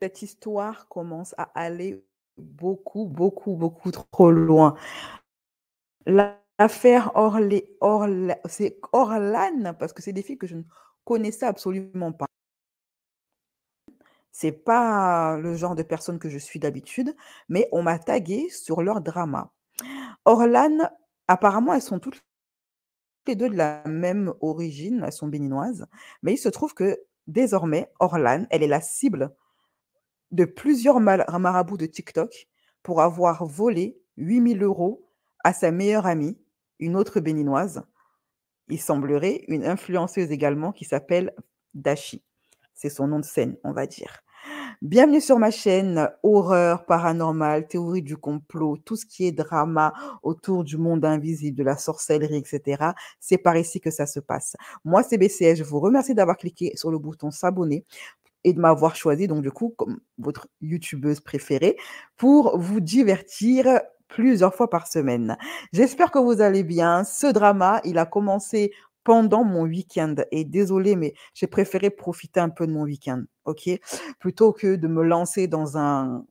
cette histoire commence à aller beaucoup, beaucoup, beaucoup trop loin. L'affaire c'est Orlan, parce que c'est des filles que je ne connaissais absolument pas. C'est pas le genre de personne que je suis d'habitude, mais on m'a taguée sur leur drama. Orlan, apparemment, elles sont toutes les 2 de la même origine, elles sont béninoises, mais il se trouve que désormais, Orlan, elle est la cible de plusieurs marabouts de TikTok pour avoir volé 8 000 € à sa meilleure amie, une autre béninoise. Il semblerait une influenceuse également qui s'appelle Dashi. C'est son nom de scène, on va dire. Bienvenue sur ma chaîne horreur, paranormal, théorie du complot, tout ce qui est drama autour du monde invisible, de la sorcellerie, etc. C'est par ici que ça se passe. Moi, c'est BCS. Je vous remercie d'avoir cliqué sur le bouton s'abonner et de m'avoir choisi, donc du coup, comme votre youtubeuse préférée, pour vous divertir plusieurs fois par semaine. J'espère que vous allez bien. Ce drama, il a commencé pendant mon week-end. Et désolé, mais j'ai préféré profiter un peu de mon week-end, ok? Plutôt que de me lancer dans un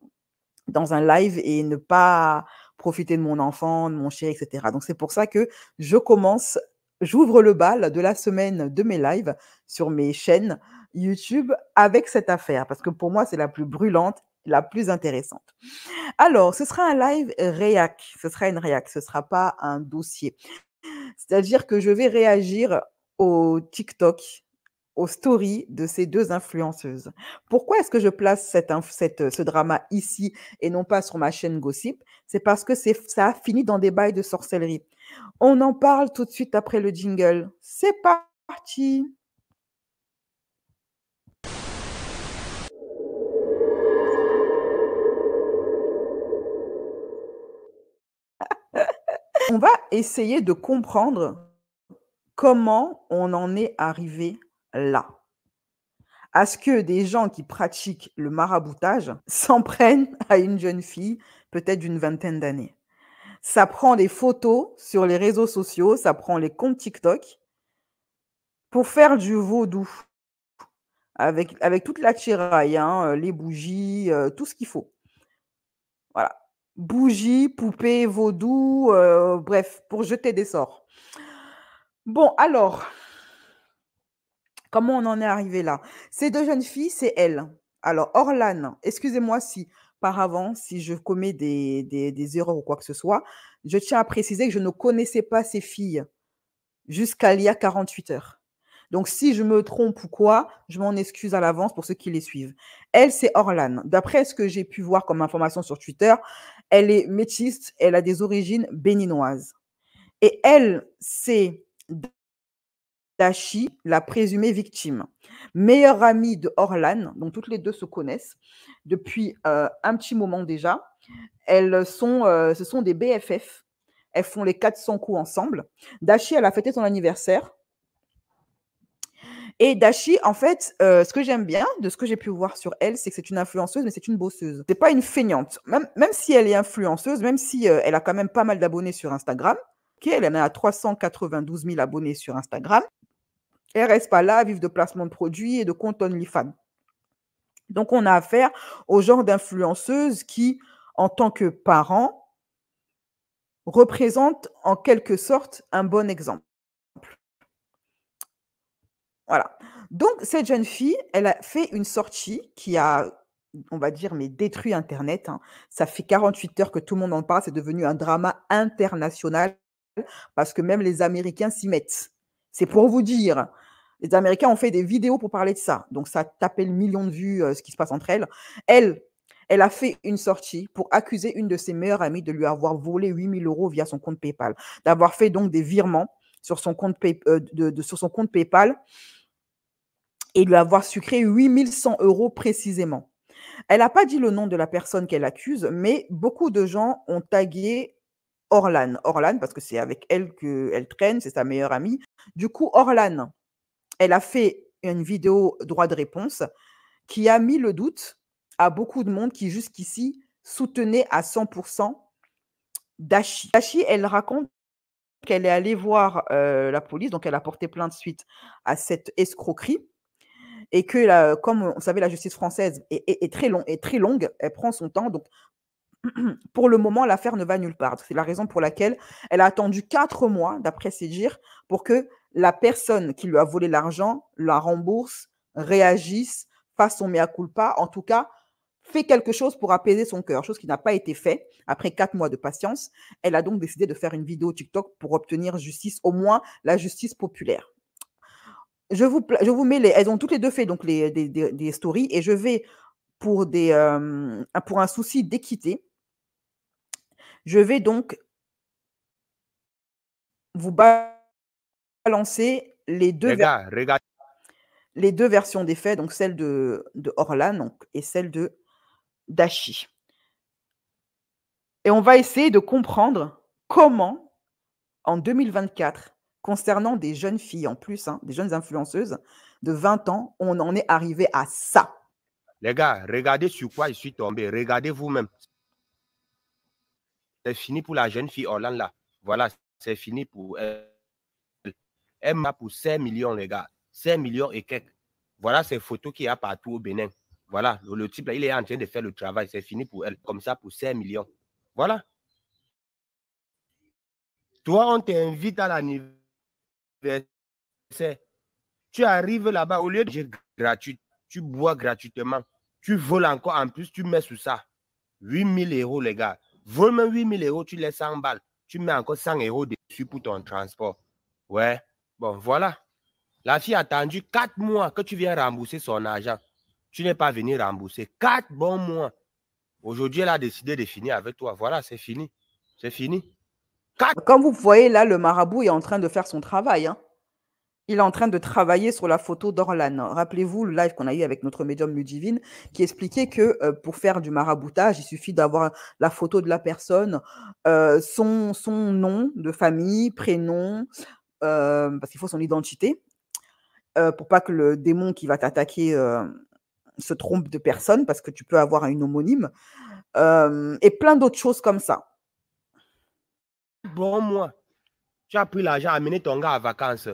live et ne pas profiter de mon enfant, de mon chéri, etc. Donc c'est pour ça que j'ouvre le bal de la semaine de mes lives sur mes chaînes YouTube avec cette affaire, parce que pour moi, c'est la plus brûlante, la plus intéressante. Alors, ce sera un live réac, ce sera une réac, ce ne sera pas un dossier. C'est-à-dire que je vais réagir au TikTok, aux stories de ces 2 influenceuses. Pourquoi est-ce que je place ce drama ici et non pas sur ma chaîne Gossip? C'est parce que ça a fini dans des bails de sorcellerie. On en parle tout de suite après le jingle. C'est parti! On va essayer de comprendre comment on en est arrivé là. À ce que des gens qui pratiquent le maraboutage s'en prennent à une jeune fille, peut-être d'une vingtaine d'années. Ça prend des photos sur les réseaux sociaux, ça prend les comptes TikTok pour faire du vaudou avec toute l'attirail, hein, les bougies, tout ce qu'il faut. Voilà. Bougies, poupées, vaudou, bref, pour jeter des sorts. Bon, alors, comment on en est arrivé là? Ces 2 jeunes filles, c'est elles. Alors, Orlan, excusez-moi si par avance, si je commets des erreurs ou quoi que ce soit, je tiens à préciser que je ne connaissais pas ces filles jusqu'à il y a 48 heures. Donc, si je me trompe ou quoi, je m'en excuse à l'avance pour ceux qui les suivent. Elle, c'est Orlan. D'après ce que j'ai pu voir comme information sur Twitter, elle est métisse, elle a des origines béninoises. Et elle, c'est Dashi, la présumée victime. Meilleure amie de Orlan, donc toutes les 2 se connaissent depuis, un petit moment déjà. Ce sont des BFF. Elles font les 400 coups ensemble. Dashi, elle a fêté son anniversaire. Et Dashi, en fait, ce que j'aime bien de ce que j'ai pu voir sur elle, c'est que c'est une influenceuse, mais c'est une bosseuse. C'est pas une feignante. Même si elle est influenceuse, même si elle a quand même pas mal d'abonnés sur Instagram, ok, elle en a 392 000 abonnés sur Instagram, elle reste pas là à vivre de placement de produits et de compte OnlyFans. Donc, on a affaire au genre d'influenceuse qui, en tant que parent, représente en quelque sorte un bon exemple. Voilà. Donc, cette jeune fille, elle a fait une sortie qui a, on va dire, mais détruit Internet, hein. Ça fait 48 heures que tout le monde en parle. C'est devenu un drama international parce que même les Américains s'y mettent. C'est pour vous dire. Les Américains ont fait des vidéos pour parler de ça. Donc, ça a tapé le million de vues, ce qui se passe entre elles. Elle, elle a fait une sortie pour accuser une de ses meilleures amies de lui avoir volé 8 000 € via son compte PayPal, d'avoir fait donc des virements sur son compte, sur son compte PayPal et lui avoir sucré 8 100 € précisément. Elle n'a pas dit le nom de la personne qu'elle accuse, mais beaucoup de gens ont tagué Orlan. Orlan, parce que c'est avec elle qu'elle traîne, c'est sa meilleure amie. Du coup, Orlan, elle a fait une vidéo droit de réponse qui a mis le doute à beaucoup de monde qui jusqu'ici soutenait à 100% Dashi. Dashi, elle raconte qu'elle est allée voir la police, donc elle a porté plainte suite à cette escroquerie. et que, comme vous savez, la justice française est très longue, elle prend son temps. Donc, pour le moment, l'affaire ne va nulle part. C'est la raison pour laquelle elle a attendu 4 mois, d'après ses dires, pour que la personne qui lui a volé l'argent la rembourse, réagisse, fasse son mea culpa, en tout cas, fait quelque chose pour apaiser son cœur, chose qui n'a pas été fait. Après 4 mois de patience, elle a donc décidé de faire une vidéo TikTok pour obtenir justice, au moins la justice populaire. Je vous mets elles ont toutes les 2 fait donc des stories, et je vais pour un souci d'équité, je vais donc vous balancer Les gars, regardez. les 2 versions des faits, donc celle de Orlan, donc, et celle de Dashi. Et on va essayer de comprendre comment, en 2024, concernant des jeunes filles en plus, hein, des jeunes influenceuses de 20 ans, on en est arrivé à ça. Les gars, regardez sur quoi je suis tombé. Regardez vous-même. C'est fini pour la jeune fille Orlane là. Voilà, c'est fini pour elle. Elle m'a pour 5 millions, les gars. 5 millions et quelques. Voilà ces photos qu'il y a partout au Bénin. Voilà, le type là, il est en train de faire le travail. C'est fini pour elle. Comme ça, pour 5 millions. Voilà. Toi, on t'invite à l'anniversaire. Tu arrives là-bas, au lieu de manger gratuit, tu bois gratuitement. Tu voles encore en plus, tu mets sur ça. 8 000 €, les gars. Vole même 8 000 €, tu laisses 100 balles. Tu mets encore 100 € dessus pour ton transport. Ouais. Bon, voilà. La fille a attendu 4 mois que tu viennes rembourser son argent. Tu n'es pas venu rembourser. 4 bons mois. Aujourd'hui, elle a décidé de finir avec toi. Voilà, c'est fini. C'est fini. Comme vous voyez là, le marabout est en train de faire son travail, hein. Il est en train de travailler sur la photo d'Orlan. Rappelez-vous le live qu'on a eu avec notre médium Ludivine qui expliquait que pour faire du maraboutage, il suffit d'avoir la photo de la personne, son nom de famille, prénom, parce qu'il faut son identité, pour pas que le démon qui va t'attaquer se trompe de personne, parce que tu peux avoir une homonyme, et plein d'autres choses comme ça. Bon mois. Tu as pris l'argent, amené ton gars à vacances.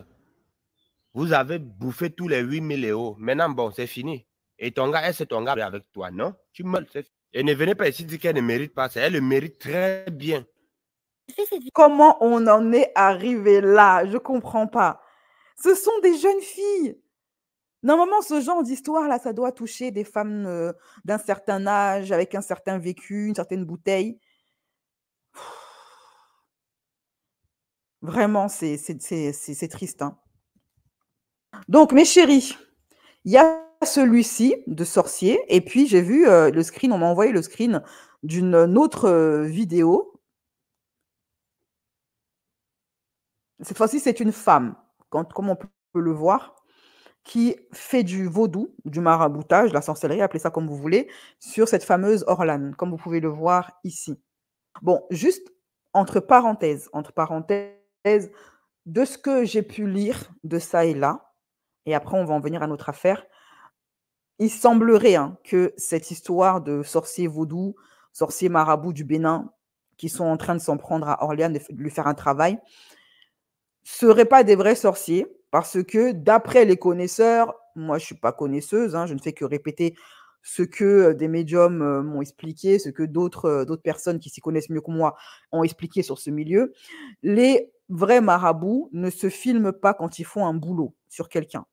Vous avez bouffé tous les 8 000 €. Maintenant, bon, c'est fini. Et ton gars, est-ce que ton gars est avec toi, non? Tu meurs. Et ne venez pas ici dire qu'elle ne mérite pas ça. Elle le mérite très bien. Comment on en est arrivé là? Je comprends pas. Ce sont des jeunes filles. Normalement, ce genre d'histoire-là, ça doit toucher des femmes d'un certain âge, avec un certain vécu, une certaine bouteille. Vraiment, c'est triste, hein. Donc, mes chéris, il y a celui-ci de sorcier, et puis j'ai vu le screen, on m'a envoyé le screen d'une autre vidéo. Cette fois-ci, c'est une femme, comme on peut le voir, qui fait du vaudou, du maraboutage, la sorcellerie, appelez ça comme vous voulez, sur cette fameuse Orlane, comme vous pouvez le voir ici. Bon, juste entre parenthèses, de ce que j'ai pu lire de ça et là, et après on va en venir à notre affaire, il semblerait que cette histoire de sorcier vaudou, sorcier marabout du Bénin, qui sont en train de s'en prendre à Orléans, de lui faire un travail, seraient pas des vrais sorciers, parce que d'après les connaisseurs, moi je suis pas connaisseuse, je ne fais que répéter ce que des médiums m'ont expliqué, ce que d'autres personnes qui s'y connaissent mieux que moi ont expliqué sur ce milieu. Les vrais marabouts ne se filment pas quand ils font un boulot sur quelqu'un.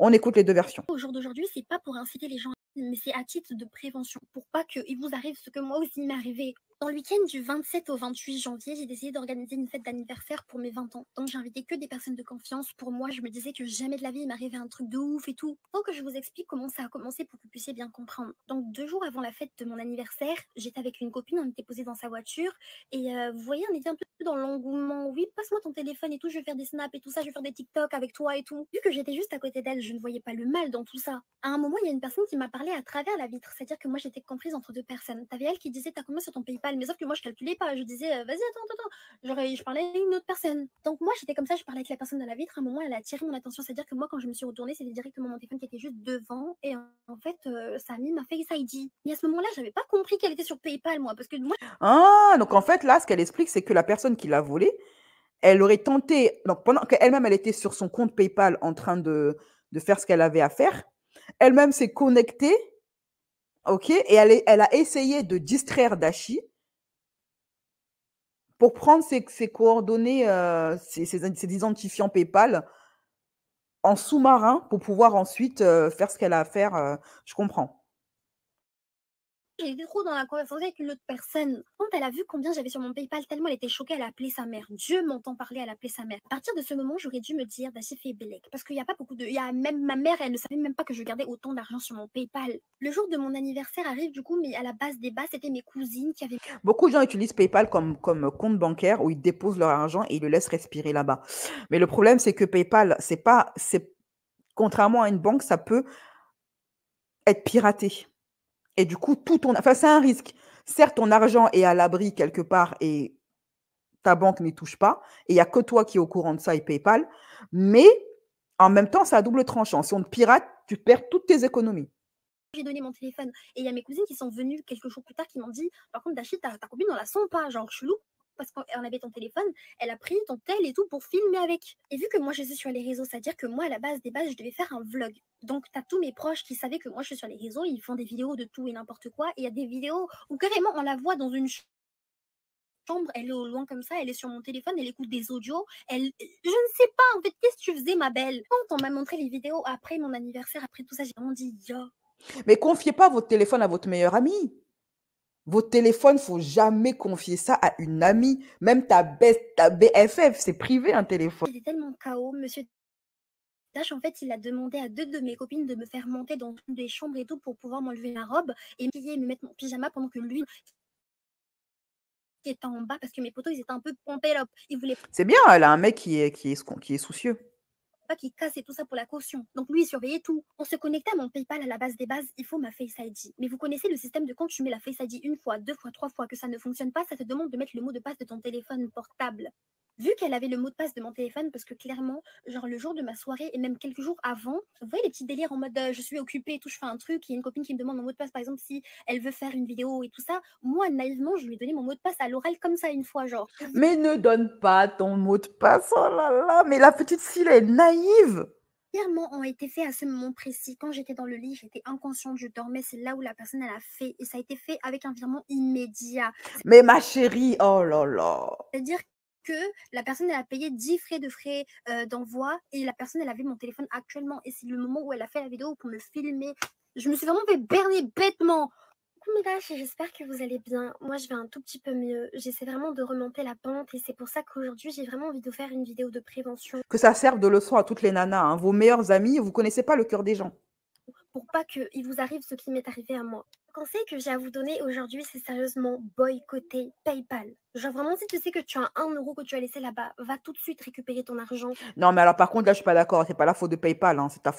On écoute les 2 versions. Au jour d'aujourd'hui, c'est pas pour inciter les gens, mais c'est à titre de prévention, pour pas qu'il vous arrive ce que moi aussi m'est arrivé. Dans le week-end du 27 au 28 janvier, j'ai décidé d'organiser une fête d'anniversaire pour mes 20 ans. Donc j'ai invité que des personnes de confiance. Pour moi, je me disais que jamais de la vie il m'arrivait un truc de ouf et tout. Faut que je vous explique comment ça a commencé pour que vous puissiez bien comprendre. Donc 2 jours avant la fête de mon anniversaire, j'étais avec une copine, on était posés dans sa voiture et vous voyez, on était un peu dans l'engouement. Oui, passe-moi ton téléphone et tout, je vais faire des snaps et tout ça, je vais faire des TikTok avec toi et tout. Vu que j'étais juste à côté d'elle, je ne voyais pas le mal dans tout ça. À un moment, il y a une personne qui m'a parlé à travers la vitre, c'est-à-dire que moi j'étais comprise entre 2 personnes. T'avais elle qui disait t'as combien sur ton PayPal, mais sauf que moi je calculais pas, je disais vas-y attends. Je parlais à une autre personne. Donc moi j'étais comme ça, je parlais avec la personne à la vitre. À un moment, elle a attiré mon attention, c'est-à-dire que moi quand je me suis retournée, c'était directement mon téléphone qui était juste devant et en fait ça a mis ma Face ID. Et à ce moment-là, j'avais pas compris qu'elle était sur PayPal moi, parce que moi Ah, donc en fait là, ce qu'elle explique, c'est que la personne qui l'a volé, elle aurait tenté, donc pendant qu'elle-même elle était sur son compte PayPal en train de de faire ce qu'elle avait à faire. Elle-même s'est connectée, ok, et elle a essayé de distraire Dashi pour prendre ses coordonnées, ses identifiants PayPal en sous-marin pour pouvoir ensuite faire ce qu'elle a à faire. Je comprends. J'ai été trop dans la conversation avec une autre personne. Quand elle a vu combien j'avais sur mon PayPal, tellement elle était choquée, elle a appelé sa mère. Dieu m'entend parler, elle a appelé sa mère. À partir de ce moment, j'aurais dû me dire, Dashi fait Bélec. Parce qu'il n'y a pas beaucoup de. Il y a même ma mère, elle ne savait même pas que je gardais autant d'argent sur mon PayPal. Le jour de mon anniversaire arrive du coup, mais à la base des bases, c'était mes cousines qui avaient. Beaucoup de gens utilisent PayPal comme compte bancaire où ils déposent leur argent et ils le laissent respirer là-bas. Mais le problème, c'est que PayPal, contrairement à une banque, ça peut être piraté. Et du coup, enfin, c'est un risque. Certes, ton argent est à l'abri quelque part et ta banque n'y touche pas. Et il n'y a que toi qui es au courant de ça et PayPal. Mais en même temps, c'est à double tranchant. Si on te pirate, tu perds toutes tes économies. J'ai donné mon téléphone. Et il y a mes cousines qui sont venues quelques jours plus tard qui m'ont dit, par contre, Dashi, ta copine, on la sent pas, genre chelou. Parce qu'on avait ton téléphone, elle a pris ton tel et tout pour filmer avec. Et vu que moi je suis sur les réseaux, c'est-à-dire que moi à la base des bases, je devais faire un vlog. Donc t'as tous mes proches qui savaient que moi je suis sur les réseaux, ils font des vidéos de tout et n'importe quoi. Et il y a des vidéos où carrément on la voit dans une chambre, elle est au loin comme ça, elle est sur mon téléphone, elle écoute des audios. Je ne sais pas en fait, qu'est-ce que tu faisais ma belle? Quand on m'a montré les vidéos après mon anniversaire, après tout ça, j'ai vraiment dit yo. Mais confiez pas votre téléphone à votre meilleure amie. Votre téléphone, il ne faut jamais confier ça à une amie. Même ta BFF, c'est privé un téléphone. J'étais tellement KO, monsieur Dash, en fait, il a demandé à 2 de mes copines de me faire monter dans une des chambres et tout pour pouvoir m'enlever ma robe et me mettre mon pyjama pendant que lui qui était en bas parce que mes potos, ils étaient un peu pompés là. Ils voulaient C'est bien, elle a un mec qui est soucieux. pas qu'il casse et tout ça pour la caution. Donc lui, il surveillait tout. On se connectait à mon PayPal à la base des bases, il faut ma Face ID. Mais vous connaissez le système de quand tu mets la Face ID une fois, 2 fois, 3 fois, que ça ne fonctionne pas, ça te demande de mettre le mot de passe de ton téléphone portable. Vu qu'elle avait le mot de passe de mon téléphone, parce que clairement, genre le jour de ma soirée et même quelques jours avant, vous voyez les petits délires en mode je suis occupée et tout, je fais un truc, il y a une copine qui me demande mon mot de passe, par exemple, si elle veut faire une vidéo et tout ça, moi, naïvement, je lui ai donné mon mot de passe à l'oral comme ça une fois, genre. Mais ne donne pas ton mot de passe, oh là là, mais la petite fille, elle est naïve. Clairement ont été faits à ce moment précis. Quand j'étais dans le lit, j'étais inconsciente, je dormais. C'est là où la personne, elle a fait. Et ça a été fait avec un virement immédiat. Mais ma chérie, oh là là. C'est-à-dire que la personne, elle a payé 10 frais d'envoi et la personne, elle avait mon téléphone actuellement. Et c'est le moment où elle a fait la vidéo pour me filmer. Je me suis vraiment fait berner bêtement. Coucou mes gars, j'espère que vous allez bien. Moi, je vais un tout petit peu mieux. J'essaie vraiment de remonter la pente et c'est pour ça qu'aujourd'hui, j'ai vraiment envie de faire une vidéo de prévention. Que ça serve de leçon à toutes les nanas, hein. Vos meilleurs amis, vous ne connaissez pas le cœur des gens. Pour pas qu'il vous arrive ce qui m'est arrivé à moi. Le conseil que j'ai à vous donner aujourd'hui, c'est sérieusement boycotter PayPal. Genre vraiment, si tu sais que tu as 1 euro que tu as laissé là-bas, va tout de suite récupérer ton argent. Non, mais alors par contre, là, je suis pas d'accord. C'est pas la faute de PayPal, hein. C'est sa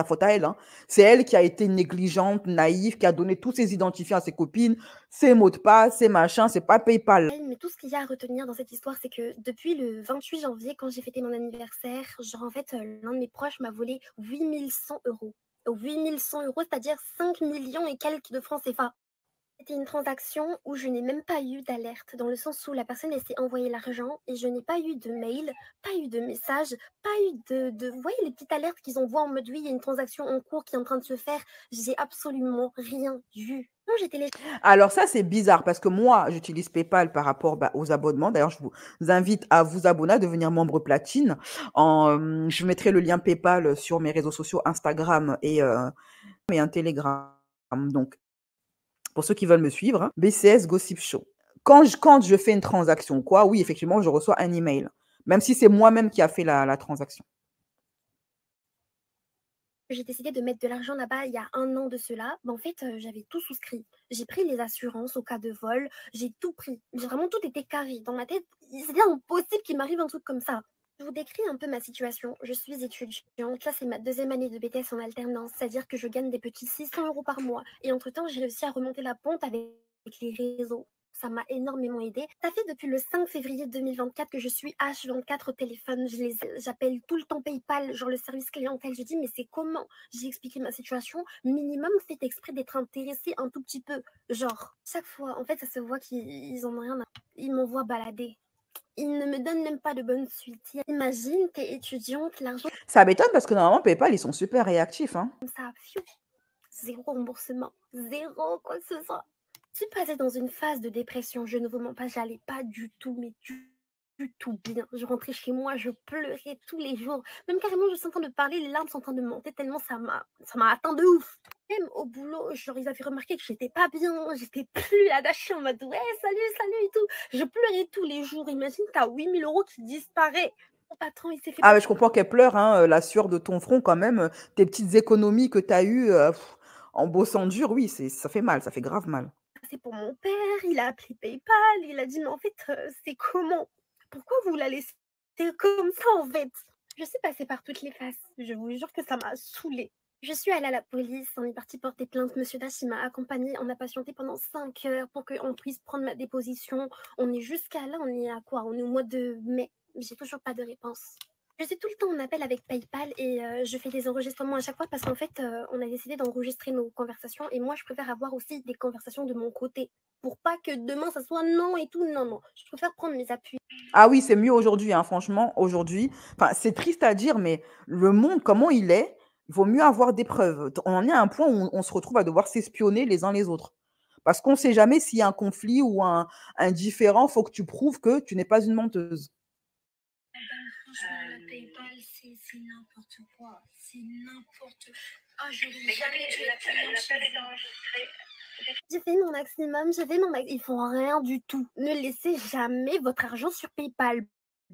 faute à elle, hein. C'est elle qui a été négligente, naïve, qui a donné tous ses identifiants à ses copines, ses mots de passe, ses machins. C'est pas PayPal. Mais tout ce qu'il y a à retenir dans cette histoire, c'est que depuis le 28 janvier, quand j'ai fêté mon anniversaire, genre en fait, l'un de mes proches m'a volé 8100 euros. 8100 euros, c'est-à-dire 5 millions et quelques de francs CFA. C'était une transaction où je n'ai même pas eu d'alerte, dans le sens où la personne elle s'est envoyé l'argent et je n'ai pas eu de mail, pas eu de message, pas eu de... Vous voyez les petites alertes qu'ils envoient en mode oui, il y a une transaction en cours qui est en train de se faire. J'ai absolument rien vu. Non, j'étais Alors ça, c'est bizarre parce que moi, j'utilise PayPal par rapport aux abonnements. D'ailleurs, je vous invite à vous abonner, à devenir membre platine. Je mettrai le lien PayPal sur mes réseaux sociaux Instagram et un Telegram. Donc, pour ceux qui veulent me suivre, hein, BCS Gossip Show. Quand je fais une transaction, quoi, oui, effectivement, je reçois un email, même si c'est moi-même qui a fait la transaction. J'ai décidé de mettre de l'argent là-bas il y a 1 an de cela. En fait, j'avais tout souscrit. J'ai pris les assurances au cas de vol. J'ai tout pris. J'ai vraiment tout été carré. Dans ma tête, c'était impossible qu'il m'arrive un truc comme ça. Je vous décris un peu ma situation. Je suis étudiante. Là, c'est ma 2e année de BTS en alternance. C'est-à-dire que je gagne des petits 600 euros par mois. Et entre-temps, j'ai réussi à remonter la pente avec les réseaux. Ça m'a énormément aidé. Ça fait depuis le 5 février 2024 que je suis H24 au téléphone. J'appelle tout le temps PayPal, genre le service clientèle. Je dis, mais c'est comment? J'ai expliqué ma situation. Minimum, faites exprès d'être intéressé un tout petit peu. Genre, chaque fois, en fait, ça se voit qu'ils en ont rien à... Ils m'envoient balader. Il ne me donne même pas de bonne suite. Imagine, t'es étudiante, l'argent Ça m'étonne parce que normalement, PayPal, ils sont super réactifs, hein. comme ça, fiou, zéro remboursement, zéro quoi que ce soit. Je suis passée dans une phase de dépression, je ne vous mens pas, j'allais pas du tout, mais du tout bien. Je rentrais chez moi, je pleurais tous les jours. Même carrément, je suis en train de parler, les larmes sont en train de monter tellement ça m'a atteint de ouf. Même au boulot, genre, ils avaient remarqué que j'étais pas bien, j'étais plus la Dashi en mode ouais, salut et tout. Je pleurais tous les jours. Imagine, t'as 8000 € qui disparaît. Mon patron, il s'est fait Ah, mais je comprends qu'elle pleure, hein, la sueur de ton front quand même, tes petites économies que tu as eues en bossant dur, oui, ça fait mal, ça fait grave mal. passer pour mon père, il a appelé PayPal, il a dit mais en fait, c'est comment? Pourquoi vous la laissez comme ça en fait? Je suis passée par toutes les phases. Je vous jure que ça m'a saoulée. Je suis allée à la police, on est parti porter plainte. Monsieur Dashi m'a accompagnée, on a patienté pendant 5 heures pour qu'on puisse prendre ma déposition. On est jusqu'à là, on est à quoi? On est au mois de mai. J'ai toujours pas de réponse. Je suis tout le temps en appel avec PayPal et je fais des enregistrements à chaque fois parce qu'en fait, on a décidé d'enregistrer nos conversations et moi, je préfère avoir aussi des conversations de mon côté pour pas que demain, ça soit non et tout. Non. Je préfère prendre mes appuis. Ah oui, c'est mieux aujourd'hui, hein, franchement, aujourd'hui. Enfin, c'est triste à dire, mais le monde, comment il est, il vaut mieux avoir des preuves. On en est à un point où on se retrouve à devoir s'espionner les uns les autres. Parce qu'on ne sait jamais s'il y a un conflit ou un différend, il faut que tu prouves que tu n'es pas une menteuse. Franchement, le PayPal, c'est n'importe quoi. C'est n'importe quoi. Ah, je n'aurais jamais dû être enregistré. J'ai fait mon maximum, Ils font rien du tout. Ne laissez jamais votre argent sur PayPal.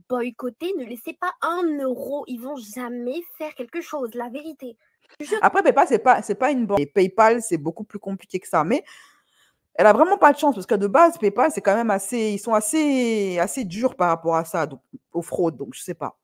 Boycotter, ne laissez pas 1 €. Ils vont jamais faire quelque chose, la vérité. Après, PayPal, c'est pas une banque. Et PayPal, c'est beaucoup plus compliqué que ça. Mais elle a vraiment pas de chance parce que de base, PayPal, c'est quand même ils sont assez durs par rapport à ça, donc, aux fraudes. Donc, je sais pas.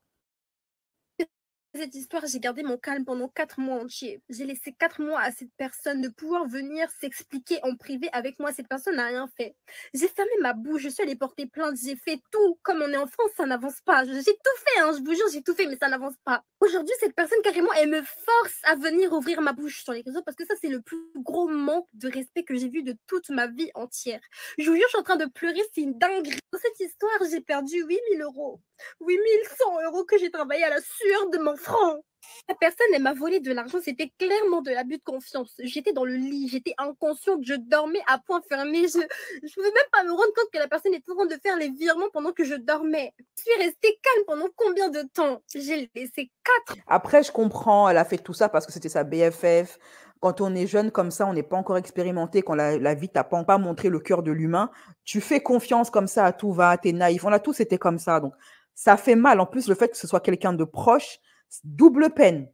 Cette histoire, j'ai gardé mon calme pendant 4 mois entiers. J'ai laissé 4 mois à cette personne de pouvoir venir s'expliquer en privé avec moi. Cette personne n'a rien fait. J'ai fermé ma bouche, je suis allée porter plainte, j'ai fait tout. Comme on est en France, ça n'avance pas. J'ai tout fait, hein, je vous jure, j'ai tout fait, mais ça n'avance pas. Aujourd'hui, cette personne, carrément, elle me force à venir ouvrir ma bouche sur les réseaux parce que ça, c'est le plus gros manque de respect que j'ai vu de toute ma vie entière. Je vous jure, je suis en train de pleurer, c'est une dinguerie. Dans cette histoire, j'ai perdu 8000 €. 8100 € que j'ai travaillé à la sueur de mon front. La personne, elle m'a volé de l'argent. C'était clairement de l'abus de confiance. J'étais dans le lit, j'étais inconsciente, je dormais à point fermé. Je ne pouvais même pas me rendre compte que la personne était en train de faire les virements pendant que je dormais. Je suis restée calme pendant combien de temps? J'ai laissé 4. Après, je comprends, elle a fait tout ça parce que c'était sa BFF. Quand on est jeune comme ça, on n'est pas encore expérimenté, quand la vie t'a pas montré le cœur de l'humain, tu fais confiance comme ça à tout va, t'es naïf. On a tous été comme ça. Donc, ça fait mal. En plus, le fait que ce soit quelqu'un de proche, double peine.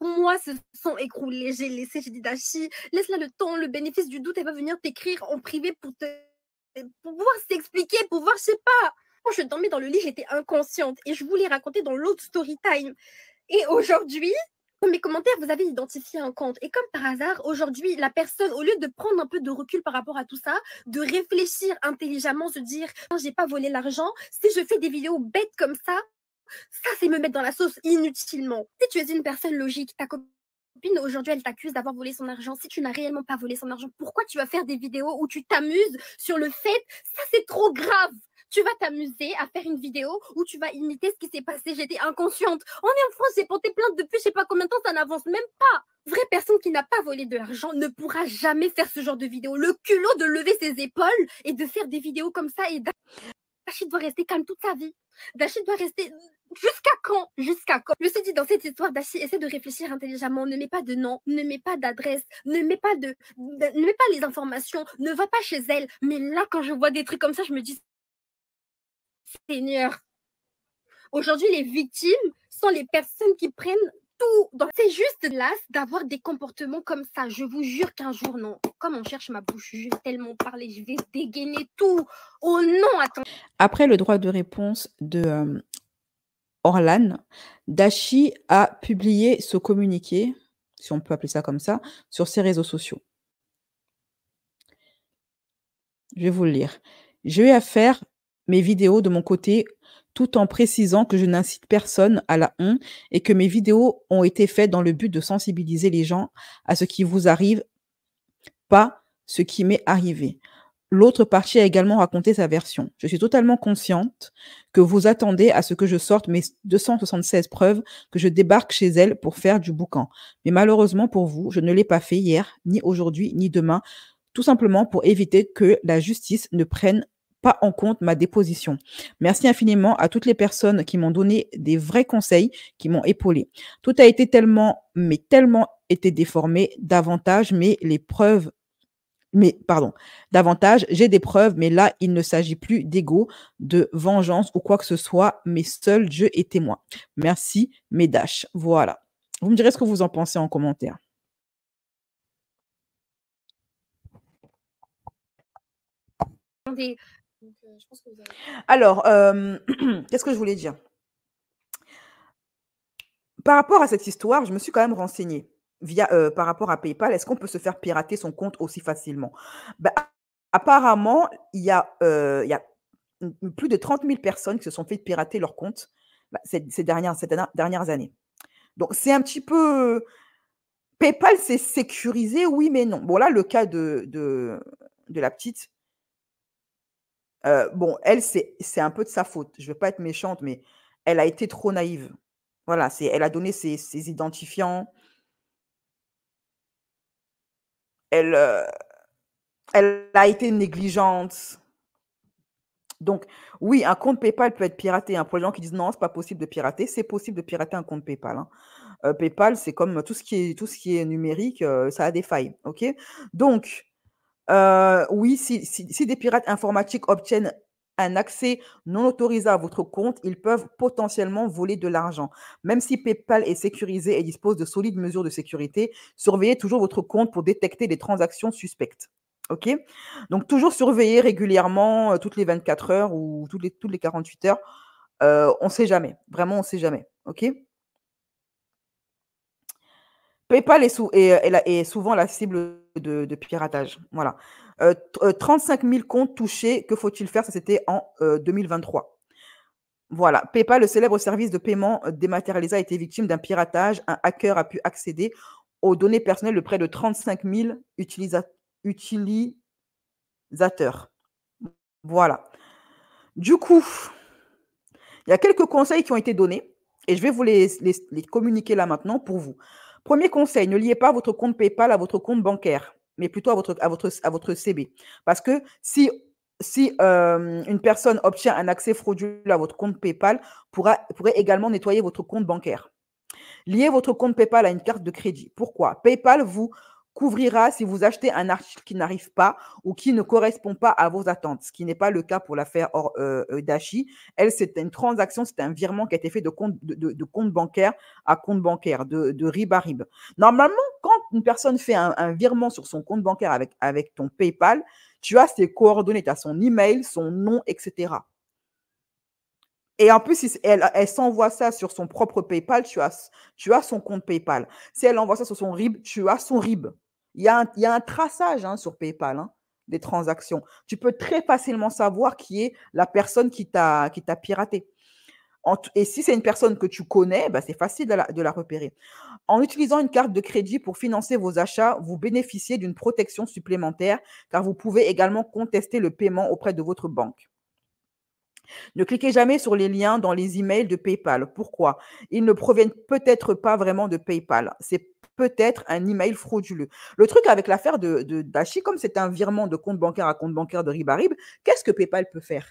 Mois se sont écroulés, j'ai dit Dashi, laisse-la le temps, le bénéfice du doute, elle va venir t'écrire en privé pour pouvoir s'expliquer, pour voir, je sais pas. Quand je dormais dans le lit, j'étais inconsciente et je voulais raconter dans l'autre story time. Et aujourd'hui, dans mes commentaires, vous avez identifié un compte. Et comme par hasard, aujourd'hui, la personne, au lieu de prendre un peu de recul par rapport à tout ça, de réfléchir intelligemment, se dire, non, j'ai pas volé l'argent, si je fais des vidéos bêtes comme ça, c'est me mettre dans la sauce inutilement. Si tu es une personne logique, ta copine aujourd'hui, elle t'accuse d'avoir volé son argent. Si tu n'as réellement pas volé son argent, pourquoi tu vas faire des vidéos où tu t'amuses sur le fait? Ça, c'est trop grave. Tu vas t'amuser à faire une vidéo où tu vas imiter ce qui s'est passé. J'étais inconsciente. On est en France, j'ai porté plainte depuis je sais pas combien de temps, ça n'avance même pas. Vraie personne qui n'a pas volé de l'argent ne pourra jamais faire ce genre de vidéo. Le culot de lever ses épaules et de faire des vidéos comme ça. Et Dashi doit rester calme toute sa vie. Dashi doit rester... Jusqu'à quand? Jusqu'à quand? Je me suis dit, dans cette histoire, Dashi, essaie de réfléchir intelligemment. Ne mets pas de nom, ne mets pas d'adresse, ne mets pas les informations, ne va pas chez elle. Mais là, quand je vois des trucs comme ça, je me dis, Seigneur, aujourd'hui, les victimes sont les personnes qui prennent tout. C'est juste las d'avoir des comportements comme ça. Je vous jure qu'un jour, non. Comme on cherche ma bouche, je vais tellement parler, je vais dégainer tout. Oh non, attends. Après le droit de réponse de Orlan, Dashi a publié ce communiqué, si on peut appeler ça comme ça, sur ses réseaux sociaux. Je vais vous le lire. Je vais à faire mes vidéos de mon côté tout en précisant que je n'incite personne à la honte et que mes vidéos ont été faites dans le but de sensibiliser les gens à ce qui vous arrive, pas ce qui m'est arrivé. L'autre partie a également raconté sa version. Je suis totalement consciente que vous attendez à ce que je sorte mes 276 preuves, que je débarque chez elle pour faire du boucan. Mais malheureusement pour vous, je ne l'ai pas fait hier, ni aujourd'hui, ni demain, tout simplement pour éviter que la justice ne prenne pas en compte ma déposition. Merci infiniment à toutes les personnes qui m'ont donné des vrais conseils, qui m'ont épaulé. Tout a été tellement, mais tellement été déformé davantage, davantage, j'ai des preuves, mais là, il ne s'agit plus d'ego, de vengeance ou quoi que ce soit, mais seul Dieu est témoin. Merci, Médache. Voilà. Vous me direz ce que vous en pensez en commentaire. Donc, je pense que vous avez... Alors, qu'est-ce que je voulais dire? Par rapport à cette histoire, je me suis quand même renseignée par rapport à PayPal. Est-ce qu'on peut se faire pirater son compte aussi facilement? Bah, apparemment, il y a plus de 30 000 personnes qui se sont fait pirater leur compte ces dernières années. Donc, c'est un petit peu. PayPal, c'est sécurisé, oui, mais non. Bon, là, le cas de la petite, bon, elle, c'est un peu de sa faute. Je ne veux pas être méchante, mais elle a été trop naïve. Voilà, elle a donné ses identifiants. Elle, elle a été négligente. Donc, oui, un compte PayPal peut être piraté, hein. Pour les gens qui disent: «Non, c'est pas possible de pirater», c'est possible de pirater un compte PayPal, hein. PayPal, c'est comme tout ce qui est numérique, ça a des failles, OK? Donc, oui, si des pirates informatiques obtiennent un accès non autorisé à votre compte, ils peuvent potentiellement voler de l'argent. Même si PayPal est sécurisé et dispose de solides mesures de sécurité, surveillez toujours votre compte pour détecter des transactions suspectes. OK? Donc toujours surveiller régulièrement, toutes les 24 heures ou toutes les 48 heures. On ne sait jamais. Vraiment, on ne sait jamais. OK? PayPal est souvent la cible de piratage. Voilà. 35 000 comptes touchés. Que faut-il faire? Ça, c'était en 2023. Voilà. PayPal, le célèbre service de paiement dématérialisé, a été victime d'un piratage. Un hacker a pu accéder aux données personnelles de près de 35 000 utilisateurs. Voilà. Du coup, il y a quelques conseils qui ont été donnés et je vais vous les communiquer là maintenant pour vous. Premier conseil, ne liez pas votre compte PayPal à votre compte bancaire, mais plutôt à votre CB. Parce que si une personne obtient un accès frauduleux à votre compte PayPal, pourrait également nettoyer votre compte bancaire. Liez votre compte PayPal à une carte de crédit. Pourquoi? PayPal vous couvrira si vous achetez un article qui n'arrive pas ou qui ne correspond pas à vos attentes, ce qui n'est pas le cas pour l'affaire Dashi. Elle, c'est une transaction, c'est un virement qui a été fait de compte bancaire à compte bancaire, de RIB à RIB. Normalement, quand une personne fait un virement sur son compte bancaire avec ton PayPal, tu as ses coordonnées, tu as son email, son nom, etc. Et en plus, si elle s'envoie ça sur son propre PayPal, tu as son compte PayPal. Si elle envoie ça sur son RIB, tu as son RIB. Il y a un traçage, hein, sur PayPal, hein, des transactions. Tu peux très facilement savoir qui est la personne qui t'a piraté. Et si c'est une personne que tu connais, bah, c'est facile de la repérer. En utilisant une carte de crédit pour financer vos achats, vous bénéficiez d'une protection supplémentaire car vous pouvez également contester le paiement auprès de votre banque. Ne cliquez jamais sur les liens dans les emails de PayPal. Pourquoi? Ils ne proviennent peut-être pas vraiment de PayPal. C'est peut-être un email frauduleux. Le truc avec l'affaire de Dashi, comme c'est un virement de compte bancaire à compte bancaire de RIB à RIB, qu'est-ce que PayPal peut faire?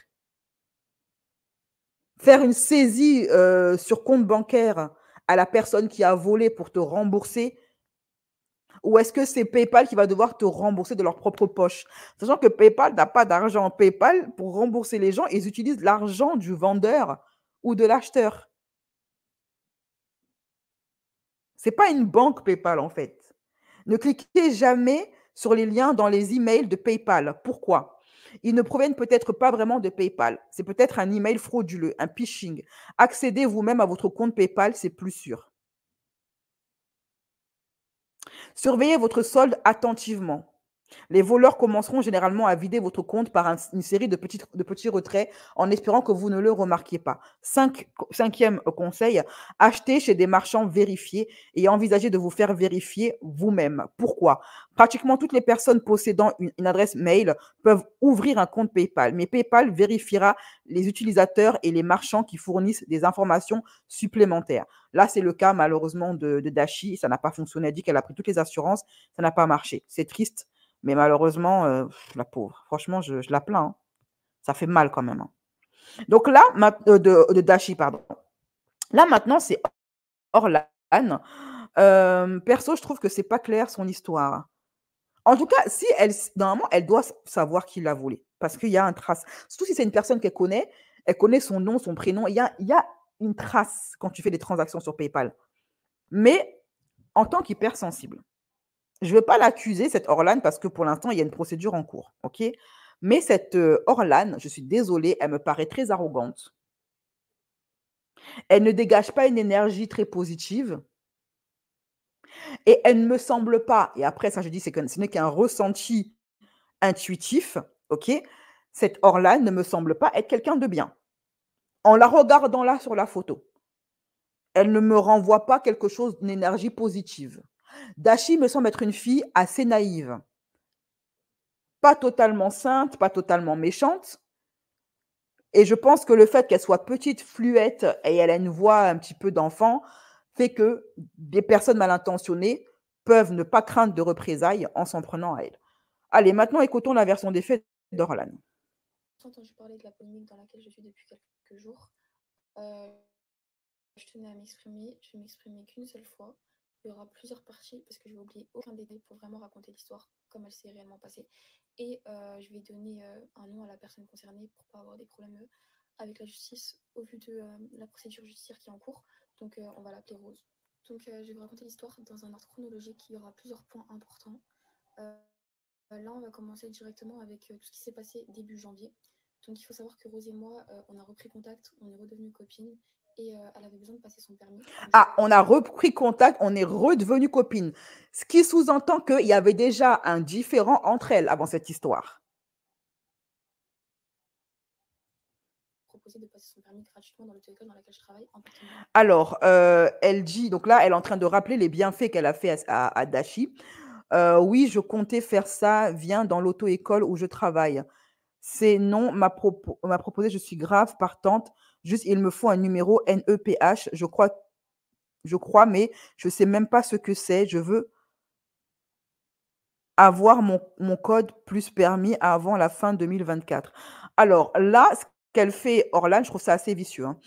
Faire une saisie sur compte bancaire à la personne qui a volé pour te rembourser? Ou est-ce que c'est PayPal qui va devoir te rembourser de leur propre poche? Sachant que PayPal n'a pas d'argent. PayPal, pour rembourser les gens, ils utilisent l'argent du vendeur ou de l'acheteur. C'est pas une banque PayPal, en fait. Ne cliquez jamais sur les liens dans les emails de PayPal. Pourquoi? Ils ne proviennent peut-être pas vraiment de PayPal. C'est peut-être un email frauduleux, un phishing. Accédez vous-même à votre compte PayPal, c'est plus sûr. Surveillez votre solde attentivement. Les voleurs commenceront généralement à vider votre compte par une série de petits retraits en espérant que vous ne le remarquiez pas. Cinquième conseil, achetez chez des marchands vérifiés et envisagez de vous faire vérifier vous-même. Pourquoi? Pratiquement toutes les personnes possédant une adresse mail peuvent ouvrir un compte PayPal, mais PayPal vérifiera les utilisateurs et les marchands qui fournissent des informations supplémentaires. Là, c'est le cas malheureusement de Dashi. Ça n'a pas fonctionné. Elle dit qu'elle a pris toutes les assurances. Ça n'a pas marché. C'est triste. Mais malheureusement, la pauvre, franchement, je la plains, hein. Ça fait mal quand même, hein. Donc là, de Dashi, pardon. Là, maintenant, c'est Orlan. Perso, je trouve que c'est pas clair son histoire. En tout cas, si elle, normalement, elle doit savoir qui l'a volé. Parce qu'il y a un trace. Surtout si c'est une personne qu'elle connaît son nom, son prénom. Il y a une trace quand tu fais des transactions sur PayPal. Mais en tant qu'hypersensible, je ne veux pas l'accuser, cette Orlan, parce que pour l'instant, il y a une procédure en cours. OK? Mais cette Orlan, je suis désolée, elle me paraît très arrogante. Elle ne dégage pas une énergie très positive. Et elle ne me semble pas, et après ça je dis, ce n'est qu'un ressenti intuitif, OK? Cette Orlan ne me semble pas être quelqu'un de bien. En la regardant là sur la photo, elle ne me renvoie pas quelque chose d'une énergie positive. Dashi me semble être une fille assez naïve. Pas totalement sainte, pas totalement méchante. Et je pense que le fait qu'elle soit petite, fluette et elle a une voix un petit peu d'enfant fait que des personnes mal intentionnées peuvent ne pas craindre de représailles en s'en prenant à elle. Allez, maintenant écoutons la version des faits d'Orlan. J'ai entendu parler de la polémique dans laquelle je suis depuis quelques jours. Je tenais à m'exprimer. Je ne m'exprimer qu'une seule fois. Il y aura plusieurs parties parce que je vais oublier aucun détail pour vraiment raconter l'histoire comme elle s'est réellement passée. Et je vais donner un nom à la personne concernée pour ne pas avoir des problèmes avec la justice au vu de la procédure judiciaire qui est en cours. Donc on va l'appeler Rose. Donc je vais vous raconter l'histoire dans un ordre chronologique. Il y aura plusieurs points importants. Là, on va commencer directement avec tout ce qui s'est passé début janvier. Donc il faut savoir que Rose et moi, on a repris contact, on est redevenues copines. Et elle avait besoin de passer son permis. Ah, on a repris contact, on est redevenues copines. Ce qui sous-entend qu'il y avait déjà un différend entre elles avant cette histoire. Proposé de passer son permis gratuitement dans l'auto-école dans laquelle je travaille en partenariat. Alors, elle dit, donc là, elle est en train de rappeler les bienfaits qu'elle a fait à Dashi. Oui, je comptais faire ça, viens dans l'auto-école où je travaille. C'est non, m'a proposé, je suis grave partante. Juste, il me faut un numéro NEPH, je crois, mais je ne sais même pas ce que c'est. Je veux avoir mon code plus permis avant la fin 2024. Alors là, ce qu'elle fait, Orlan, je trouve ça assez vicieux, hein.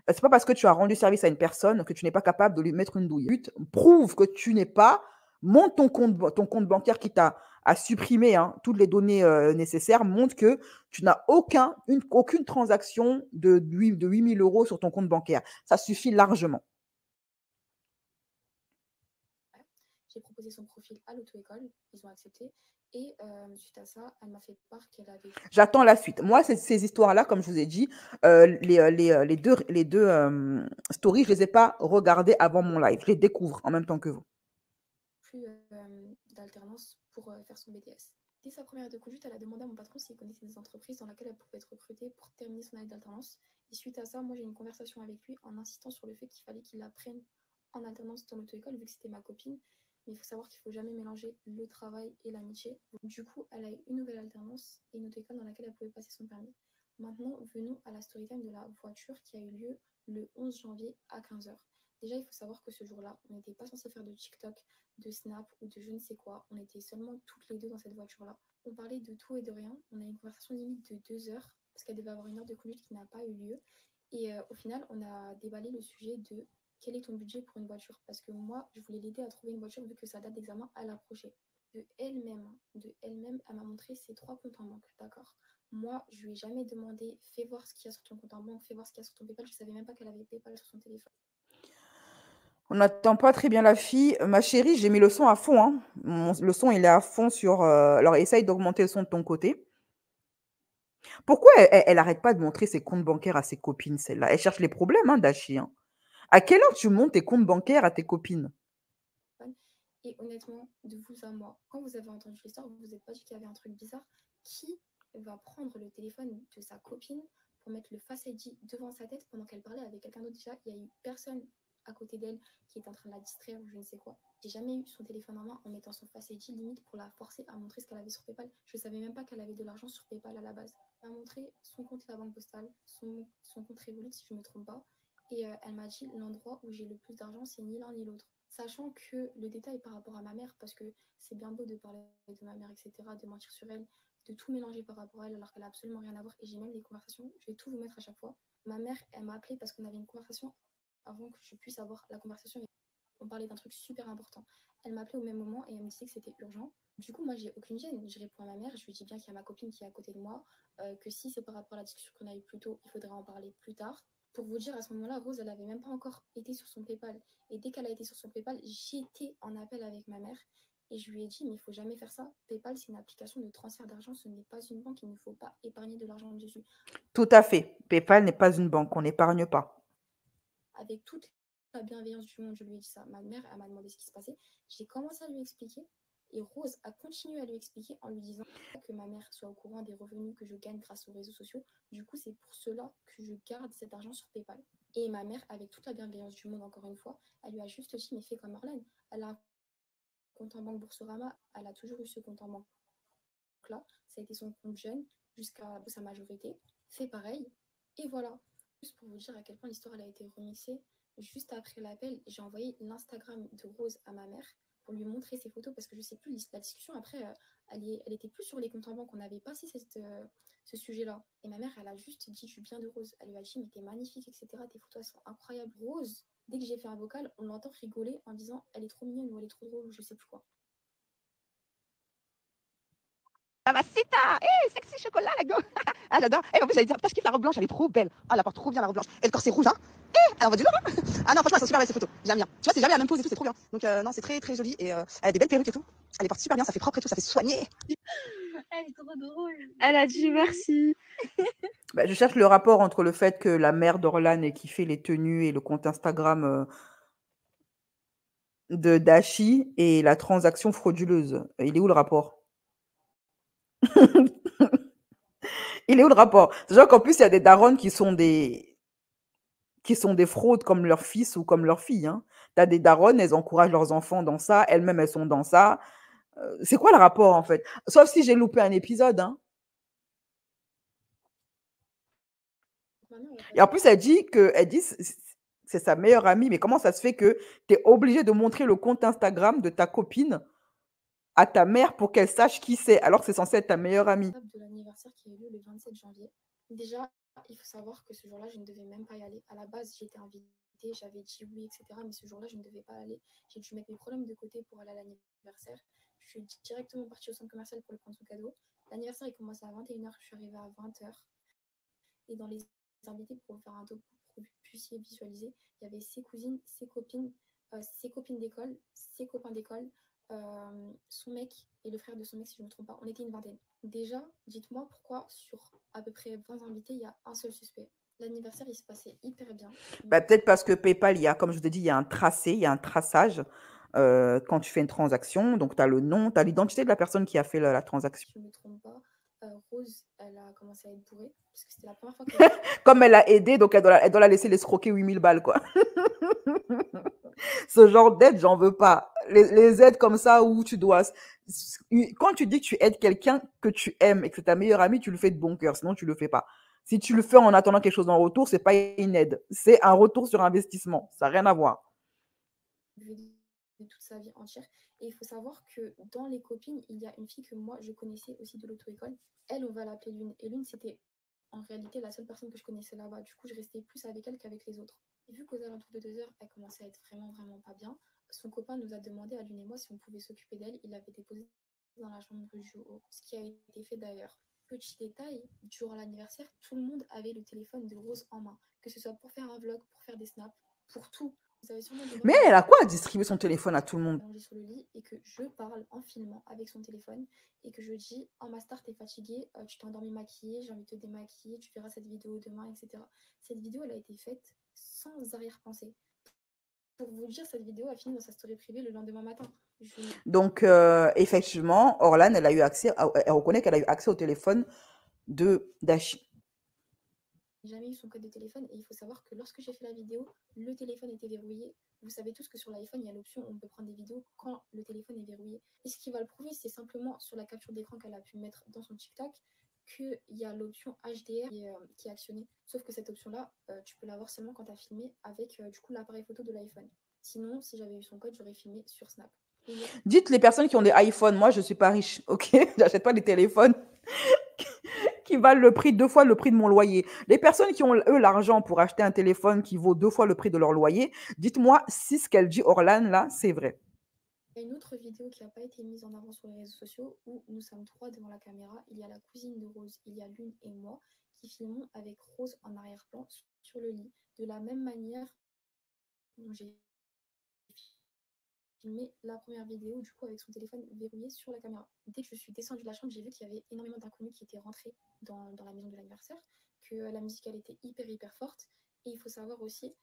C'est pas parce que tu as rendu service à une personne que tu n'es pas capable de lui mettre une douille. Prouve que tu n'es pas, montre ton compte bancaire qui t'a à supprimer, hein, toutes les données nécessaires, montre que tu n'as aucune transaction de 8 000 € sur ton compte bancaire. Ça suffit largement. J'ai proposé son profil à l'auto-école, ils ont accepté. Et suite à ça, elle m'a fait part qu'elle avait... J'attends la suite. Moi, ces histoires-là, comme je vous ai dit, les deux stories, je ne les ai pas regardées avant mon live. Je les découvre en même temps que vous. Plus d'alternance pour faire son BTS. Dès sa première année de conduite, elle a demandé à mon patron s'il connaissait des entreprises dans lesquelles elle pouvait être recrutée pour terminer son année d'alternance. Et suite à ça, moi, j'ai eu une conversation avec lui en insistant sur le fait qu'il fallait qu'il la prenne en alternance dans l'auto-école, vu que c'était ma copine. Mais il faut savoir qu'il ne faut jamais mélanger le travail et l'amitié. Du coup, elle a eu une nouvelle alternance et une auto-école dans laquelle elle pouvait passer son permis. Maintenant, venons à la storytime de la voiture qui a eu lieu le 11 janvier à 15h. Déjà, il faut savoir que ce jour-là, on n'était pas censé faire de TikTok, de Snap ou de je ne sais quoi. On était seulement toutes les deux dans cette voiture-là. On parlait de tout et de rien. On a eu une conversation limite de 2 heures parce qu'elle devait avoir une heure de conduite qui n'a pas eu lieu. Et au final, on a déballé le sujet de quel est ton budget pour une voiture? Parce que moi, je voulais l'aider à trouver une voiture vu que sa date d'examen elle approchait. De elle-même, elle m'a montré ses 3 comptes en banque, d'accord? Moi, je lui ai jamais demandé fais voir ce qu'il y a sur ton compte en banque, fais voir ce qu'il y a sur ton PayPal. Je savais même pas qu'elle avait PayPal sur son téléphone. On n'entend pas très bien la fille. Ma chérie, j'ai mis le son à fond, hein. Le son, il est à fond sur... alors, essaye d'augmenter le son de ton côté. Pourquoi elle arrête pas de montrer ses comptes bancaires à ses copines, celle-là? Elle cherche les problèmes, hein, Dashi, hein. À quelle heure tu montes tes comptes bancaires à tes copines? Et honnêtement, de vous à moi, quand vous avez entendu l'histoire, vous vous êtes pas dit qu'il y avait un truc bizarre. Qui va prendre le téléphone de sa copine pour mettre le Face ID devant sa tête pendant qu'elle parlait avec quelqu'un d'autre? Déjà, il y a eu personne à côté d'elle qui était en train de la distraire ou je ne sais quoi. J'ai jamais eu son téléphone en main en mettant son Face ID limite pour la forcer à montrer ce qu'elle avait sur PayPal. Je ne savais même pas qu'elle avait de l'argent sur PayPal à la base. Elle a montré son compte à la banque postale, son compte Revolut si je ne me trompe pas. Et elle m'a dit l'endroit où j'ai le plus d'argent, c'est ni l'un ni l'autre. Sachant que le détail par rapport à ma mère, parce que c'est bien beau de parler de ma mère, etc., de mentir sur elle, de tout mélanger par rapport à elle alors qu'elle n'a absolument rien à voir. Et j'ai même des conversations, je vais tout vous mettre à chaque fois. Ma mère, elle m'a appelé parce qu'on avait une conversation avant que je puisse avoir la conversation. On parlait d'un truc super important. Elle m'a appelé au même moment et elle me disait que c'était urgent. Du coup, moi, j'ai aucune gêne. Je réponds à ma mère, je lui dis bien qu'il y a ma copine qui est à côté de moi, que si c'est par rapport à la discussion qu'on a eue plus tôt, il faudrait en parler plus tard. Pour vous dire, à ce moment-là, Rose, elle n'avait même pas encore été sur son PayPal. Et dès qu'elle a été sur son PayPal, j'étais en appel avec ma mère. Et je lui ai dit, mais il ne faut jamais faire ça. PayPal, c'est une application de transfert d'argent. Ce n'est pas une banque. Il ne faut pas épargner de l'argent dessus. Tout à fait. PayPal n'est pas une banque, on n'épargne pas. Avec toute la bienveillance du monde, je lui ai dit ça. Ma mère, elle m'a demandé ce qui se passait. J'ai commencé à lui expliquer. Et Rose a continué à lui expliquer en lui disant que ma mère soit au courant des revenus que je gagne grâce aux réseaux sociaux. Du coup, c'est pour cela que je garde cet argent sur PayPal. Et ma mère, avec toute la bienveillance du monde, encore une fois, elle lui a juste dit, mais fais comme Marlène. Elle a un compte en banque Boursorama. Elle a toujours eu ce compte en banque-là. Ça a été son compte jeune jusqu'à sa majorité. Fais pareil. Et voilà. Juste pour vous dire à quel point l'histoire elle a été remixée. Juste après l'appel, j'ai envoyé l'Instagram de Rose à ma mère pour lui montrer ses photos parce que je sais plus, la discussion après, elle était plus sur les comptes en banque. On avait passé ce sujet-là. Et ma mère, elle a juste dit du bien de Rose. Elle lui a dit, mais t'es magnifique, etc. Tes photos, elles sont incroyables. Rose, dès que j'ai fait un vocal, on l'entend rigoler en disant, elle est trop mignonne ou elle est trop drôle ou je sais plus quoi. Mamacita, sexy chocolat, la go. Ah, j'adore. En plus, j'allais dire, parce que la robe blanche, elle est trop belle. Ah, elle apporte trop bien la robe blanche. Et le corset rouge, hein. Elle envoie du lourd, hein. Ah non, franchement, elles sont super belles ces photos. J'aime bien. Tu vois, c'est jamais la même pose et tout, c'est trop bien. Donc, non, c'est très, très joli. Et elle a des belles perruques et tout. Elle est partie super bien, ça fait propre et tout, ça fait soigner. Elle est trop drôle. Elle a dit merci. Bah, je cherche le rapport entre le fait que la mère d'Orlan ait kiffé les tenues et le compte Instagram de Dashi et la transaction frauduleuse. Il est où le rapport? Il est où le rapport? C'est genre qu'en plus, il y a des darons qui sont des fraudes comme leur fils ou comme leur fille. Hein. Tu as des daronnes, elles encouragent leurs enfants dans ça, elles-mêmes, elles sont dans ça. C'est quoi le rapport, en fait? Sauf si j'ai loupé un épisode. Hein. Et en plus, elle dit que c'est sa meilleure amie. Mais comment ça se fait que tu es obligé de montrer le compte Instagram de ta copine à ta mère pour qu'elle sache qui c'est, alors que c'est censé être ta meilleure amie? De l'anniversaire qui a eu lieu le 27 janvier. Déjà, il faut savoir que ce jour-là, je ne devais même pas y aller. À la base, j'étais invitée, j'avais dit oui, etc. Mais ce jour-là, je ne devais pas aller. J'ai dû mettre mes problèmes de côté pour aller à l'anniversaire. Je suis directement partie au centre commercial pour lui prendre son cadeau. L'anniversaire, il commençait à 21h. Je suis arrivée à 20h. Et dans les invités, pour vous faire un topo, pour que vous puissiez visualiser, il y avait ses cousines, ses copines d'école, ses copains d'école, son mec et le frère de son mec, si je ne me trompe pas. On était une vingtaine. Déjà, dites-moi pourquoi sur à peu près 20 invités, il y a un seul suspect. L'anniversaire, il se passait hyper bien. Bah, peut-être parce que PayPal, il y a, comme je te dis, il y a un tracé, il y a un traçage quand tu fais une transaction. Donc, tu as le nom, tu as l'identité de la personne qui a fait la transaction. Si je ne me trompe pas, Rose, elle a commencé à être bourrée, parce que c'était la première fois Comme elle a aidé, donc elle doit la laisser l'escroquer 8000 balles, quoi. Ce genre d'aide, j'en veux pas. Les aides comme ça où tu dois... Quand tu dis que tu aides quelqu'un que tu aimes et que c'est ta meilleure amie, tu le fais de bon cœur, sinon tu le fais pas. Si tu le fais en attendant quelque chose en retour, c'est pas une aide, c'est un retour sur investissement. Ça n'a rien à voir. De toute sa vie entière. Et il faut savoir que dans les copines, il y a une fille que moi, je connaissais aussi de l'auto-école. Elle, on va l'appeler Lune. Et Lune, c'était en réalité la seule personne que je connaissais là-bas. Du coup, je restais plus avec elle qu'avec les autres. Et vu qu'aux alentours de 2 heures, elle commençait à être vraiment, vraiment pas bien, son copain nous a demandé à Lune et moi si on pouvait s'occuper d'elle. Il l'avait déposée dans la chambre du haut, ce qui a été fait d'ailleurs. Petit détail, durant l'anniversaire, tout le monde avait le téléphone de Rose en main, que ce soit pour faire un vlog, pour faire des snaps, pour tout. Mais elle a quoi à distribuer son téléphone à tout le monde? Sur le lit et que je parle en filmant avec son téléphone et que je dis « Oh Master, t'es fatiguée, tu t'es endormie maquillée, j'ai envie de te démaquiller, tu verras cette vidéo demain, etc. » Cette vidéo, elle a été faite sans arrière-pensée. Pour vous dire, cette vidéo a fini dans sa story privée le lendemain matin. Donc, effectivement, Orlan, elle a eu accès, elle reconnaît qu'elle a eu accès au téléphone de Dashi. Jamais eu son code de téléphone et il faut savoir que lorsque j'ai fait la vidéo, le téléphone était verrouillé. Vous savez tous que sur l'iPhone, il y a l'option où on peut prendre des vidéos quand le téléphone est verrouillé. Et ce qui va le prouver, c'est simplement sur la capture d'écran qu'elle a pu mettre dans son TikTok qu'il y a l'option HDR qui est actionnée. Sauf que cette option-là, tu peux l'avoir seulement quand tu as filmé avec du coup l'appareil photo de l'iPhone. Sinon, si j'avais eu son code, j'aurais filmé sur Snap. Dites les personnes qui ont des iPhones, moi je suis pas riche, ok? J'achète pas des téléphones qui valent le prix, 2 fois le prix de mon loyer. Les personnes qui ont, eux, l'argent pour acheter un téléphone qui vaut 2 fois le prix de leur loyer, dites-moi si ce qu'elle dit, Orlan, là, c'est vrai. Il y a une autre vidéo qui n'a pas été mise en avant sur les réseaux sociaux où nous sommes 3 devant la caméra. Il y a la cousine de Rose, il y a Lune et moi qui filmons avec Rose en arrière-plan sur le lit. De la même manière dont j'ai filmé la première vidéo du coup avec son téléphone verrouillé sur la caméra. Dès que je suis descendue de la chambre, j'ai vu qu'il y avait énormément d'inconnus qui étaient rentrés dans la maison de l'anniversaire, que la musique elle était hyper forte. Et il faut savoir aussi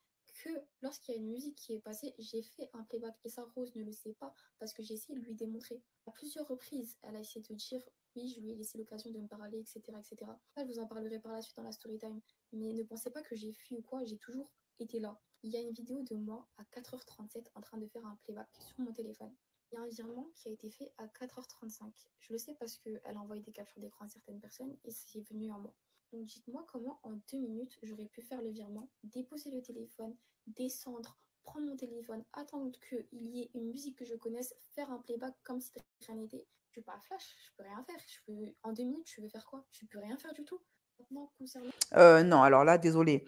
que lorsqu'il y a une musique qui est passée, j'ai fait un playback et ça Rose ne le sait pas parce que j'ai essayé de lui démontrer. À plusieurs reprises, elle a essayé de dire oui, je lui ai laissé l'occasion de me parler, etc. etc. Ça, je vous en parlerai par la suite dans la story time. Mais ne pensez pas que j'ai fui ou quoi, j'ai toujours été là. Il y a une vidéo de moi à 4h37 en train de faire un playback sur mon téléphone. Il y a un virement qui a été fait à 4h35. Je le sais parce qu'elle a envoyé des captures d'écran à certaines personnes et c'est venu à moi. Donc dites-moi comment en 2 minutes j'aurais pu faire le virement, déposer le téléphone, descendre, prendre mon téléphone, attendre qu'il y ait une musique que je connaisse, faire un playback comme si rien n'était. Je suis pas flash, je peux rien faire. En 2 minutes, tu veux faire quoi? Tu peux rien faire du tout. Maintenant, concernant... Non, alors là, désolé.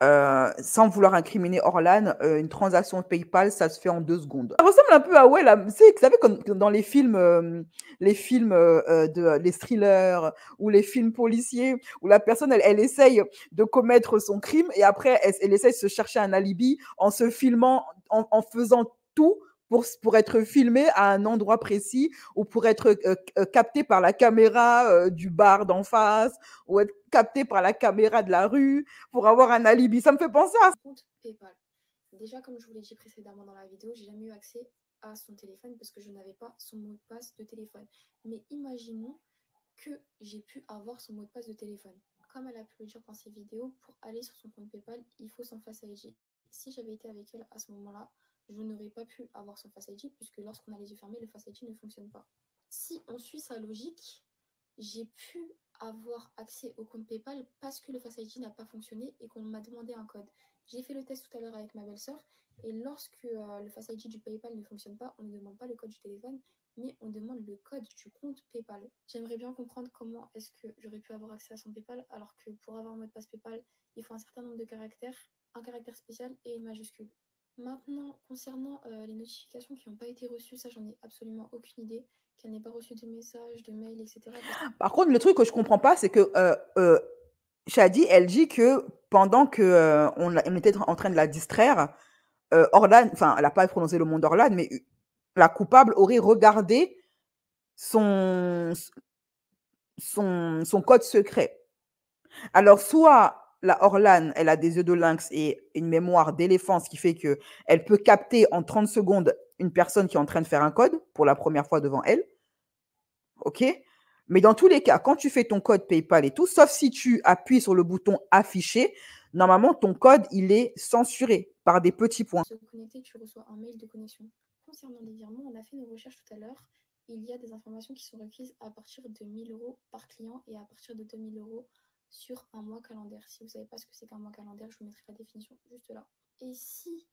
Sans vouloir incriminer Orlan, une transaction PayPal, ça se fait en 2 secondes. Ça ressemble un peu à, ouais, vous savez, comme dans les films, les thrillers ou les films policiers, où la personne, elle essaye de commettre son crime et après, elle essaye de se chercher un alibi en se filmant, en faisant tout pour être filmé à un endroit précis ou pour être capté par la caméra du bar d'en face ou être capté par la caméra de la rue pour avoir un alibi. Ça me fait penser à ça. Compte PayPal. Déjà, comme je vous l'ai dit précédemment dans la vidéo, j'ai jamais eu accès à son téléphone parce que je n'avais pas son mot de passe de téléphone. Mais imaginons que j'ai pu avoir son mot de passe de téléphone. Comme elle a pu le dire dans ses vidéos, pour aller sur son compte PayPal, il faut son Face ID. Si j'avais été avec elle à ce moment-là, je n'aurais pas pu avoir son Face ID puisque lorsqu'on a les yeux fermés, le Face ID ne fonctionne pas. Si on suit sa logique, j'ai pu avoir accès au compte PayPal parce que le Face ID n'a pas fonctionné et qu'on m'a demandé un code. J'ai fait le test tout à l'heure avec ma belle-sœur et lorsque le Face ID du PayPal ne fonctionne pas, on ne demande pas le code du téléphone, mais on demande le code du compte PayPal. J'aimerais bien comprendre comment est-ce que j'aurais pu avoir accès à son PayPal alors que pour avoir un mot de passe PayPal, il faut un certain nombre de caractères, un caractère spécial et une majuscule. Maintenant, concernant les notifications qui n'ont pas été reçues, ça j'en ai absolument aucune idée, qu'elle n'ait pas reçu de messages, de mails, etc. Par contre, le truc que je comprends pas, c'est que Shadi, elle dit que pendant que on était en train de la distraire, Orlan, enfin, elle n'a pas prononcé le mot d'Orlan, mais la coupable aurait regardé son code secret. Alors, soit la Orlan, elle a des yeux de lynx et une mémoire d'éléphant, ce qui fait qu'elle peut capter en 30 secondes une personne qui est en train de faire un code pour la première fois devant elle. OK? Mais dans tous les cas, quand tu fais ton code PayPal et tout, sauf si tu appuies sur le bouton afficher, normalement, ton code, il est censuré par des petits points. Se connecter, tu reçois un mail de connexion. Concernant les virements, on a fait une recherche tout à l'heure. Il y a des informations qui sont requises à partir de 1 000 € par client et à partir de 2 000 € sur un mois calendaire. Si vous ne savez pas ce que c'est qu'un mois calendaire, je vous mettrai la définition juste là. Et si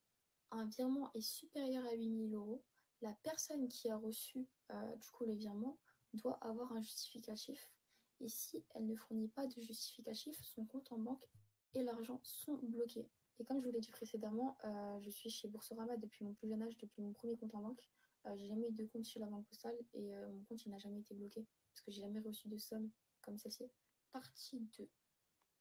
un virement est supérieur à 8 000 €, la personne qui a reçu du coup le virement doit avoir un justificatif. Et si elle ne fournit pas de justificatif, son compte en banque et l'argent sont bloqués. Et comme je vous l'ai dit précédemment, je suis chez Boursorama depuis mon plus jeune âge, depuis mon premier compte en banque. J'ai jamais eu de compte chez la Banque Postale et mon compte il n'a jamais été bloqué parce que j'ai jamais reçu de somme comme celle-ci. Partie 2.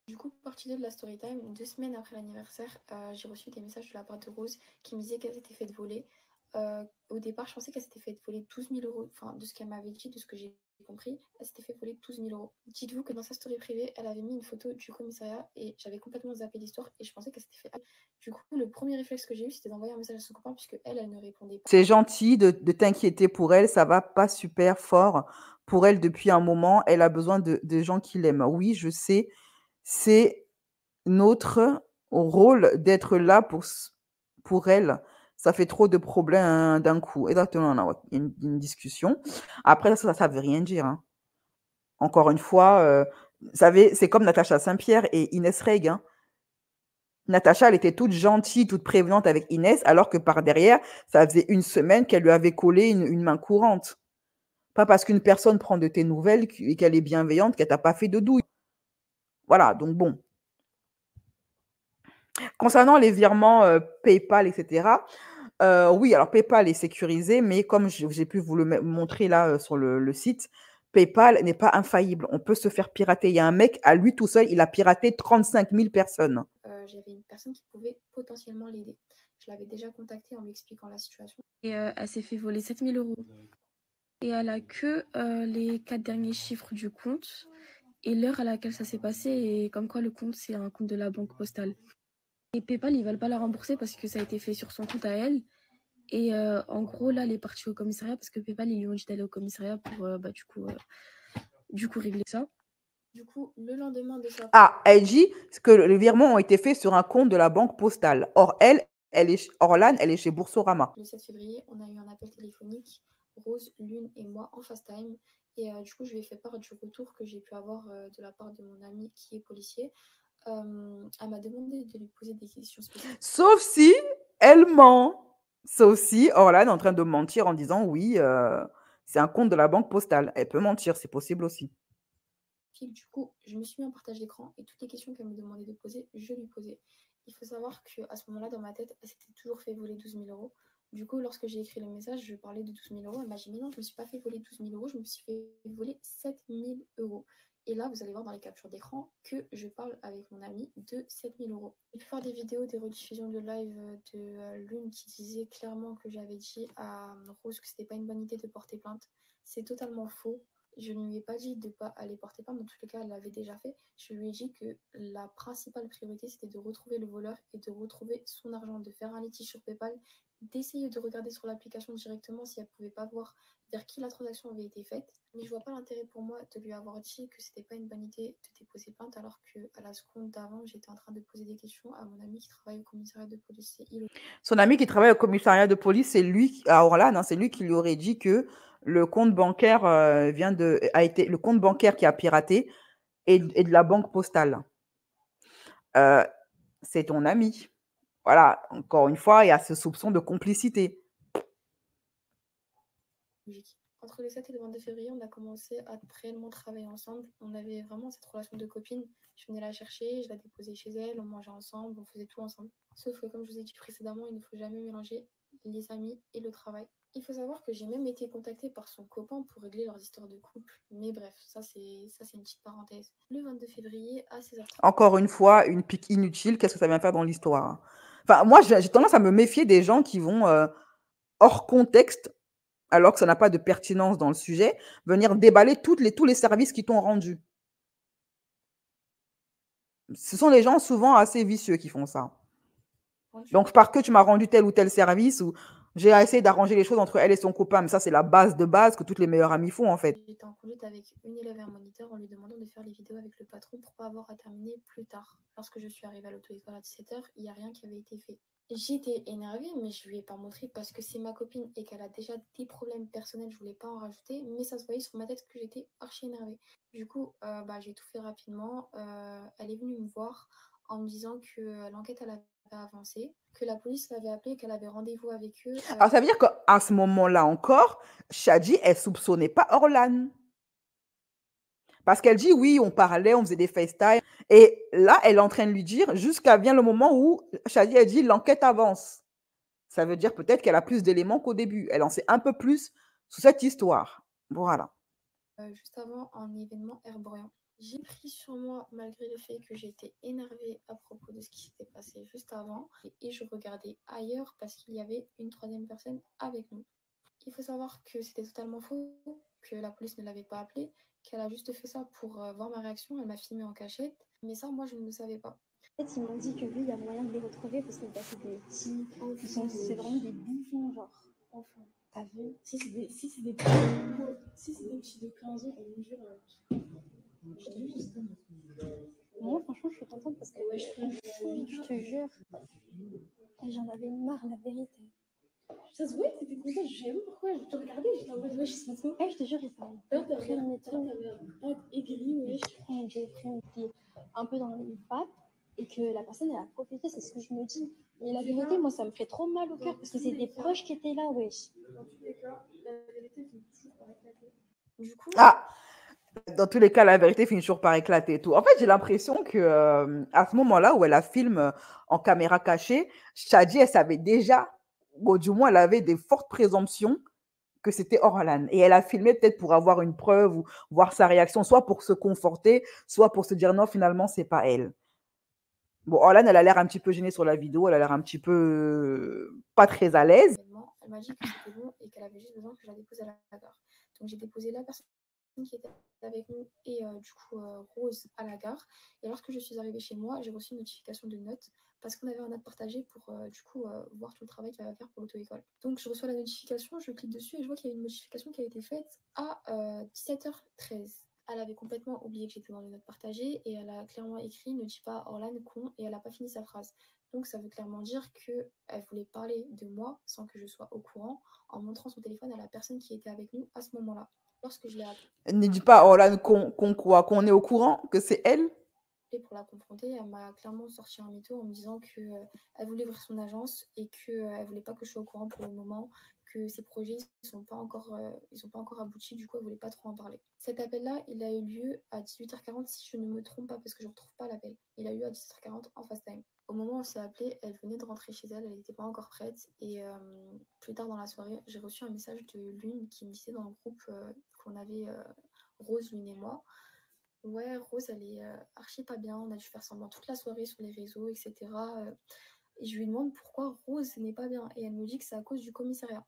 Du coup, partie 2 de la story time, 2 semaines après l'anniversaire, j'ai reçu des messages de la part de Rose qui me disaient qu'elle s'était fait voler. Au départ, je pensais qu'elle s'était fait voler 12 000 euros. Enfin, de ce qu'elle m'avait dit, de ce que j'ai compris, elle s'était fait voler 12 000 euros. Dites-vous que dans sa story privée, elle avait mis une photo du commissariat et j'avais complètement zappé l'histoire et je pensais qu'elle s'était fait. Du coup, le premier réflexe que j'ai eu, c'était d'envoyer un message à son copain puisque elle ne répondait pas. C'est gentil de t'inquiéter pour elle, ça va pas super fort pour elle depuis un moment. Elle a besoin de gens qui l'aiment. Oui, je sais, c'est notre rôle d'être là pour elle. Ça fait trop de problèmes d'un coup. Exactement, on a une discussion. Après, ça veut rien dire. Hein. Encore une fois, vous savez, c'est comme Natacha Saint-Pierre et Inès Reg. Hein. Natacha, elle était toute gentille, toute prévenante avec Inès, alors que par derrière, ça faisait une semaine qu'elle lui avait collé une main courante. Pas parce qu'une personne prend de tes nouvelles et qu'elle est bienveillante qu'elle t'a pas fait de douille. Voilà, donc bon. Concernant les virements PayPal, etc., oui, alors PayPal est sécurisé, mais comme j'ai pu vous le montrer là sur le site, PayPal n'est pas infaillible. On peut se faire pirater. Il y a un mec, à lui tout seul, il a piraté 35 000 personnes. J'avais une personne qui pouvait potentiellement l'aider. Je l'avais déjà contactée en lui expliquant la situation. Et elle s'est fait voler 7 000 euros. Et elle a que les 4 derniers chiffres du compte et l'heure à laquelle ça s'est passé. Et comme quoi le compte, c'est un compte de la banque postale. Et PayPal, ils ne veulent pas la rembourser parce que ça a été fait sur son compte à elle. Et en gros, là, elle est partie au commissariat parce que PayPal, ils lui ont dit d'aller au commissariat pour du coup régler ça. Du coup, le lendemain de ça. Ah, elle dit que les virements ont été faits sur un compte de la banque postale. Or, Orlan, elle est chez Boursorama. Le 7 février, on a eu un appel téléphonique, Rose, Lune et moi, en FaceTime. Et du coup, je lui ai fait part du retour que j'ai pu avoir de la part de mon ami qui est policier. Elle m'a demandé de lui poser des questions spécifiques. Sauf si elle ment. Sauf si Orlan est en train de mentir en disant oui, c'est un compte de la banque postale. Elle peut mentir, c'est possible aussi. Du coup, je me suis mis en partage d'écran et toutes les questions qu'elle me demandait de poser, je lui posais. Il faut savoir qu'à ce moment-là, dans ma tête, elle s'était toujours fait voler 12 000 euros. Du coup, lorsque j'ai écrit le message, je parlais de 12 000 euros. Elle m'a dit, mais non, je ne me suis pas fait voler 12 000 euros, je me suis fait voler 7 000 euros. Et là, vous allez voir dans les captures d'écran que je parle avec mon ami de 7 000 euros. J'ai pu faire des vidéos, des rediffusions de live de Lune qui disait clairement que j'avais dit à Rose que c'était pas une bonne idée de porter plainte. C'est totalement faux. Je ne lui ai pas dit de ne pas aller porter plainte, dans tous les cas, elle l'avait déjà fait. Je lui ai dit que la principale priorité, c'était de retrouver le voleur et de retrouver son argent, de faire un litige sur PayPal, d'essayer de regarder sur l'application directement si elle ne pouvait pas voir vers qui la transaction avait été faite. Mais je vois pas l'intérêt pour moi de lui avoir dit que c'était pas une bonne idée de déposer plainte, alors qu'à la seconde d'avant, j'étais en train de poser des questions à mon ami qui travaille au commissariat de police. Son ami qui travaille au commissariat de police, c'est lui, à Orlan, hein, c'est lui qui lui aurait dit que le compte bancaire le compte bancaire qui a piraté est de la banque postale. C'est ton ami. Voilà, encore une fois, il y a ce soupçon de complicité. Entre le 7 et le 22 février, on a commencé à réellement travailler ensemble. On avait vraiment cette relation de copine. Je venais la chercher, je la déposais chez elle, on mangeait ensemble, on faisait tout ensemble. Sauf que, comme je vous ai dit précédemment, il ne faut jamais mélanger les amis et le travail. Il faut savoir que j'ai même été contactée par son copain pour régler leurs histoires de couple. Mais bref, ça c'est une petite parenthèse. Le 22 février à 16h30. Encore une fois, une pique inutile. Qu'est-ce que ça vient faire dans l'histoire? Enfin, moi, j'ai tendance à me méfier des gens qui vont, hors contexte, alors que ça n'a pas de pertinence dans le sujet, venir déballer tous les services qui t'ont rendu. Ce sont les gens souvent assez vicieux qui font ça. Donc, parce que tu m'as rendu tel ou tel service, ou j'ai essayé d'arranger les choses entre elle et son copain, mais ça, c'est la base de base que toutes les meilleures amies font, en fait. J'étais en conduite avec une élève et un moniteur en lui demandant de faire les vidéos avec le patron pour pas avoir à terminer plus tard. Lorsque je suis arrivée à l'auto-école à 17h, il n'y a rien qui avait été fait. J'étais énervée, mais je lui ai pas montré parce que c'est ma copine et qu'elle a déjà des problèmes personnels, je voulais pas en rajouter, mais ça se voyait sur ma tête que j'étais archi énervée. Du coup, j'ai tout fait rapidement. Elle est venue me voir en me disant que l'enquête elle avait avancé, que la police l'avait appelé, qu'elle avait rendez-vous avec eux. Alors, ça veut dire qu'à ce moment-là encore, Shadi, elle soupçonnait pas Orlan. Parce qu'elle dit, oui, on parlait, on faisait des FaceTime. Et là, elle est en train de lui dire, jusqu'à vient le moment où Shadi, elle dit, l'enquête avance. Ça veut dire peut-être qu'elle a plus d'éléments qu'au début. Elle en sait un peu plus sur cette histoire. Voilà. juste avant un événement Airborne. J'ai pris sur moi, malgré le fait que j'étais énervée à propos de ce qui s'était passé juste avant, et je regardais ailleurs parce qu'il y avait une troisième personne avec nous. Il faut savoir que c'était totalement faux, que la police ne l'avait pas appelée, qu'elle a juste fait ça pour voir ma réaction, elle m'a filmé en cachette, mais ça, moi, je ne le savais pas. En fait, ils m'ont dit que lui, il y a moyen de les retrouver parce que c'est des petits. C'est vraiment des bouffons, genre. Enfants. T'as vu? Si c'est des petits de 15 ans, on me jure. Moi, franchement, je suis contente parce que je te jure, j'en avais marre, la vérité. Ça se voit que t'étais contente, je sais pas pourquoi. Je te regardais, j'étais en mode wesh, c'est ça. Eh, je te jure, T'avais un aigri, wesh. j'ai pris une fille un peu dans les pattes et que la personne, elle a profité, c'est ce que je me dis. Mais la vérité, moi, ça me fait trop mal au cœur parce que c'est des proches qui étaient là, wesh. Dans tous les cas, la vérité finit toujours par éclater. Du coup, Ah, dans tous les cas, la vérité finit toujours par éclater et tout. En fait, j'ai l'impression que à ce moment-là où elle a filme en caméra cachée, Shadi, elle savait déjà, ou du moins, elle avait des fortes présomptions que c'était Orlan. Et elle a filmé peut-être pour avoir une preuve ou voir sa réaction, soit pour se conforter, soit pour se dire non, finalement, c'est pas elle. Bon, Orlan, elle a l'air un petit peu gênée sur la vidéo, elle a l'air un petit peu pas très à l'aise. elle m'a dit que c'était bon et qu'elle avait juste besoin que je la dépose à la gare. Donc j'ai déposé la personne qui était avec nous et du coup Rose à la gare. Et lorsque je suis arrivée chez moi, j'ai reçu une notification de note parce qu'on avait un note partagé pour du coup voir tout le travail qu'elle va faire pour l'auto-école. Donc je reçois la notification, je clique dessus et je vois qu'il y a une notification qui a été faite à 17h13. Elle avait complètement oublié que j'étais dans les notes partagées et elle a clairement écrit « Ne dis pas Orlan, con » et elle n'a pas fini sa phrase. Donc ça veut clairement dire qu'elle voulait parler de moi sans que je sois au courant en montrant son téléphone à la personne qui était avec nous à ce moment-là. Lorsque je l'ai appelée. Ne dis pas Orlan qu'on est au courant, que c'est elle. Pour la confronter, elle m'a clairement sorti un mytho en me disant qu'elle voulait ouvrir son agence et qu'elle voulait pas que je sois au courant pour le moment, que ses projets ils sont pas encore aboutis, du coup elle voulait pas trop en parler. Cet appel-là, il a eu lieu à 18h40 si je ne me trompe pas parce que je retrouve pas l'appel. Il a eu lieu à 18h40 en fast time. Au moment où on s'est appelé, elle venait de rentrer chez elle, elle n'était pas encore prête et plus tard dans la soirée, j'ai reçu un message de Lune qui me disait dans le groupe qu'on avait Rose, Lune et moi. Ouais, Rose, elle est archi pas bien. On a dû faire semblant toute la soirée sur les réseaux, etc. Et je lui demande pourquoi Rose n'est pas bien. Et elle me dit que c'est à cause du commissariat.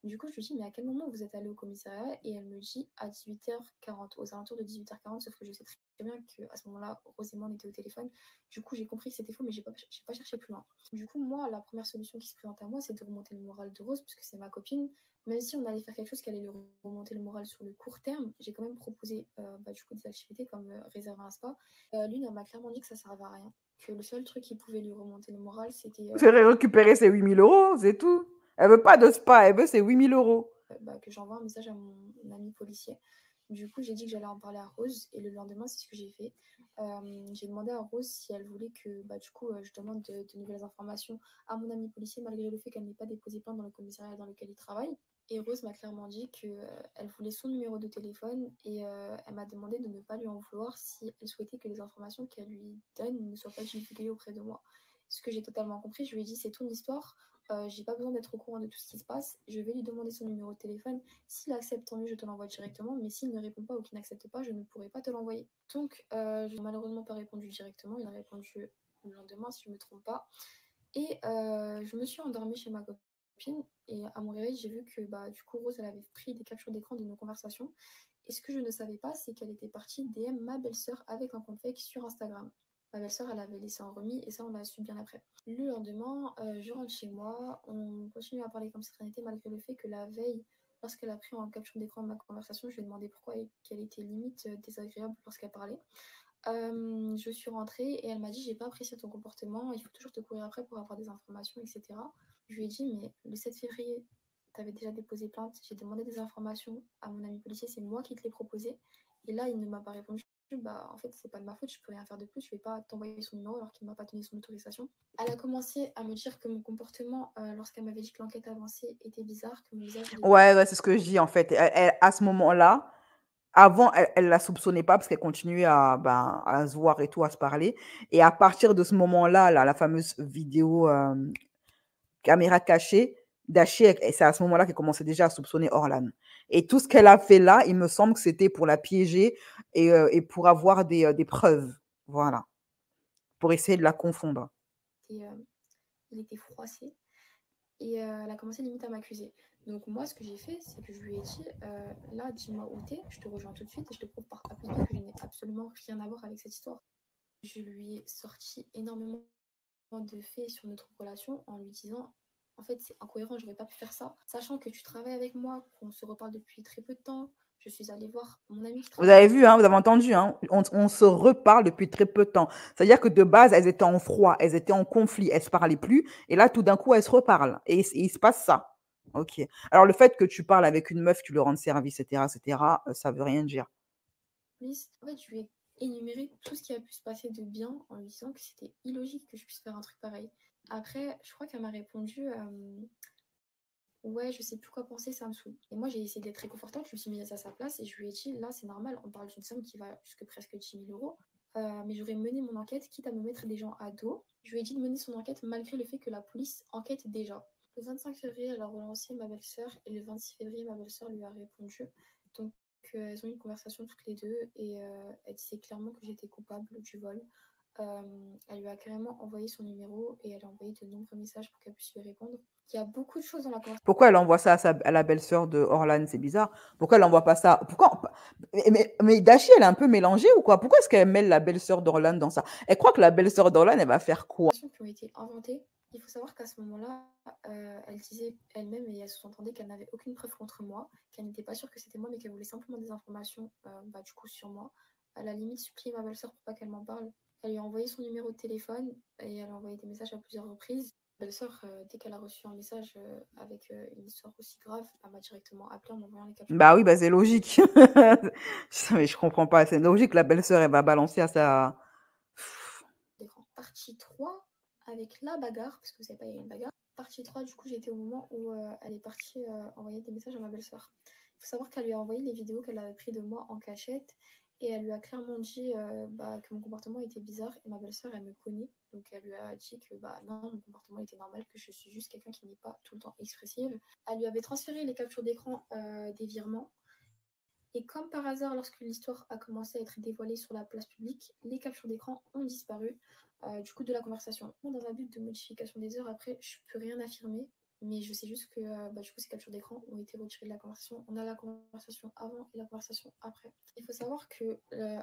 Du coup, je lui dis, mais à quel moment vous êtes allée au commissariat? Et elle me dit à 18h40, aux alentours de 18h40, sauf que je sais très bien qu'à ce moment-là, Rose et moi, on était au téléphone. Du coup, j'ai compris que c'était faux, mais j'ai pas cherché plus loin. Du coup, moi, la première solution qui se présente à moi, c'est de remonter le moral de Rose, puisque c'est ma copine. Même si on allait faire quelque chose qui allait lui remonter le moral sur le court terme, j'ai quand même proposé du coup, des activités comme réserver un spa. L'une, elle m'a clairement dit que ça ne servait à rien. Que le seul truc qui pouvait lui remonter le moral, c'était... C'est récupérer ses 8 000 euros, c'est tout. Elle veut pas de spa, elle veut ses 8 000 euros. Que j'envoie un message à mon ami policier. Du coup, j'ai dit que j'allais en parler à Rose et le lendemain, c'est ce que j'ai fait. J'ai demandé à Rose si elle voulait que je demande de nouvelles informations à mon ami policier malgré le fait qu'elle n'ait pas déposé plainte dans le commissariat dans lequel il travaille. Et Rose m'a clairement dit qu'elle voulait son numéro de téléphone et elle m'a demandé de ne pas lui en vouloir si elle souhaitait que les informations qu'elle lui donne ne soient pas divulguées auprès de moi. Ce que j'ai totalement compris, je lui ai dit c'est ton histoire. J'ai pas besoin d'être au courant de tout ce qui se passe. Je vais lui demander son numéro de téléphone. S'il accepte, tant mieux, je te l'envoie directement. Mais s'il ne répond pas ou qu'il n'accepte pas, je ne pourrai pas te l'envoyer. Donc, je n'ai malheureusement pas répondu directement. Il a répondu le lendemain, si je ne me trompe pas. Et je me suis endormie chez ma copine. Et à mon réveil, j'ai vu que du coup, Rose, elle avait pris des captures d'écran de nos conversations. Et ce que je ne savais pas, c'est qu'elle était partie DM ma belle-sœur avec un compte fake sur Instagram. Ma belle-sœur, elle avait laissé en remis et ça, on l'a su bien après. Le lendemain, je rentre chez moi. On continue à parler comme sérénité malgré le fait que la veille, lorsqu'elle a pris en capture d'écran ma conversation, je lui ai demandé pourquoi et qu'elle était limite désagréable lorsqu'elle parlait. Je suis rentrée et elle m'a dit j'ai pas apprécié ton comportement, il faut toujours te courir après pour avoir des informations, etc. Je lui ai dit mais le 7 février, tu avais déjà déposé plainte, j'ai demandé des informations à mon ami policier, c'est moi qui te l'ai proposé. Et là, il ne m'a pas répondu. En fait, c'est pas de ma faute, je peux rien faire de plus, je vais pas t'envoyer son numéro alors qu'il m'a pas donné son autorisation. Elle a commencé à me dire que mon comportement, lorsqu'elle m'avait dit que l'enquête avançait, était bizarre, que mon visage... Ouais, c'est ce que je dis en fait. À ce moment-là, avant, elle la soupçonnait pas parce qu'elle continuait à se voir et tout, à se parler. Et à partir de ce moment-là, la fameuse vidéo caméra cachée, c'est à ce moment-là qu'elle commençait déjà à soupçonner Orlan. Et tout ce qu'elle a fait là, il me semble que c'était pour la piéger et pour avoir des preuves. Voilà. Pour essayer de la confondre. Et, il était froissé. Et elle a commencé limite à m'accuser. Donc moi, ce que j'ai fait, c'est que je lui ai dit, là, dis-moi où t'es, je te rejoins tout de suite et je te prouve par A plus B que je n'ai absolument rien à voir avec cette histoire. Je lui ai sorti énormément de faits sur notre relation en lui disant, en fait, c'est incohérent, j'aurais pas pu faire ça. Sachant que tu travailles avec moi, qu'on se reparle depuis très peu de temps, je suis allée voir mon ami qui Vous travaille avez avec vu, moi. hein, vous avez entendu, hein, on se reparle depuis très peu de temps. C'est-à-dire que de base, elles étaient en froid, elles étaient en conflit, elles se parlaient plus. Et là, tout d'un coup, elles se reparlent. Et il se passe ça. Ok. Alors, le fait que tu parles avec une meuf, tu lui rends service, etc., ça veut rien dire. Police, en fait, je lui ai énuméré tout ce qui a pu se passer de bien en lui disant que c'était illogique que je puisse faire un truc pareil. Après, je crois qu'elle m'a répondu ouais, je sais plus quoi penser, ça me saoule. Et moi, j'ai essayé d'être réconfortante, je me suis mise à sa place et je lui ai dit là, c'est normal, on parle d'une somme qui va jusque presque 10 000 euros. Mais j'aurais mené mon enquête, quitte à me mettre des gens à dos. Je lui ai dit de mener son enquête malgré le fait que la police enquête déjà. Le 25 février, elle a relancé ma belle-sœur et le 26 février, ma belle-sœur lui a répondu. Donc, elles ont eu une conversation toutes les deux et elle disait clairement que j'étais coupable du vol. Elle lui a carrément envoyé son numéro et elle a envoyé de nombreux messages pour qu'elle puisse lui répondre. Il y a beaucoup de choses dans la conversation. Pourquoi elle envoie ça à la belle-sœur de Orlan? C'est bizarre. Pourquoi elle envoie pas ça? Pourquoi? Mais Dashi, elle est un peu mélangée ou quoi? Pourquoi est-ce qu'elle mêle la belle-sœur d'Orlan dans ça? Elle croit que la belle-sœur d'Orlan, elle va faire quoi? Qui ont été inventées. Il faut savoir qu'à ce moment-là, elle disait elle-même et elle sous-entendait qu'elle n'avait aucune preuve contre moi, qu'elle n'était pas sûre que c'était moi, mais qu'elle voulait simplement des informations du coup sur moi. À la limite, supplier ma belle-sœur pour pas qu'elle m'en parle. Elle lui a envoyé son numéro de téléphone et elle a envoyé des messages à plusieurs reprises. Ma belle-sœur, dès qu'elle a reçu un message avec une histoire aussi grave, elle m'a directement appelé en m'envoyant les captures. Bah oui, bah c'est logique. Mais je comprends pas. C'est logique, la belle-sœur, elle va balancer à sa. Partie 3, avec la bagarre, parce que vous savez pas, il y a une bagarre. Partie 3, du coup, j'étais au moment où elle est partie envoyer des messages à ma belle-sœur. Il faut savoir qu'elle lui a envoyé les vidéos qu'elle avait prises de moi en cachette et elle lui a clairement dit que mon comportement était bizarre et ma belle-sœur, elle me connaît. Donc elle lui a dit que non, mon comportement était normal, que je suis juste quelqu'un qui n'est pas tout le temps expressive. Elle lui avait transféré les captures d'écran des virements. Et comme par hasard, lorsque l'histoire a commencé à être dévoilée sur la place publique, les captures d'écran ont disparu du coup de la conversation. Dans un but de modification des heures, après, je ne peux rien affirmer, mais je sais juste que du coup, ces captures d'écran ont été retirées de la conversation. On a la conversation avant et la conversation après. Il faut savoir que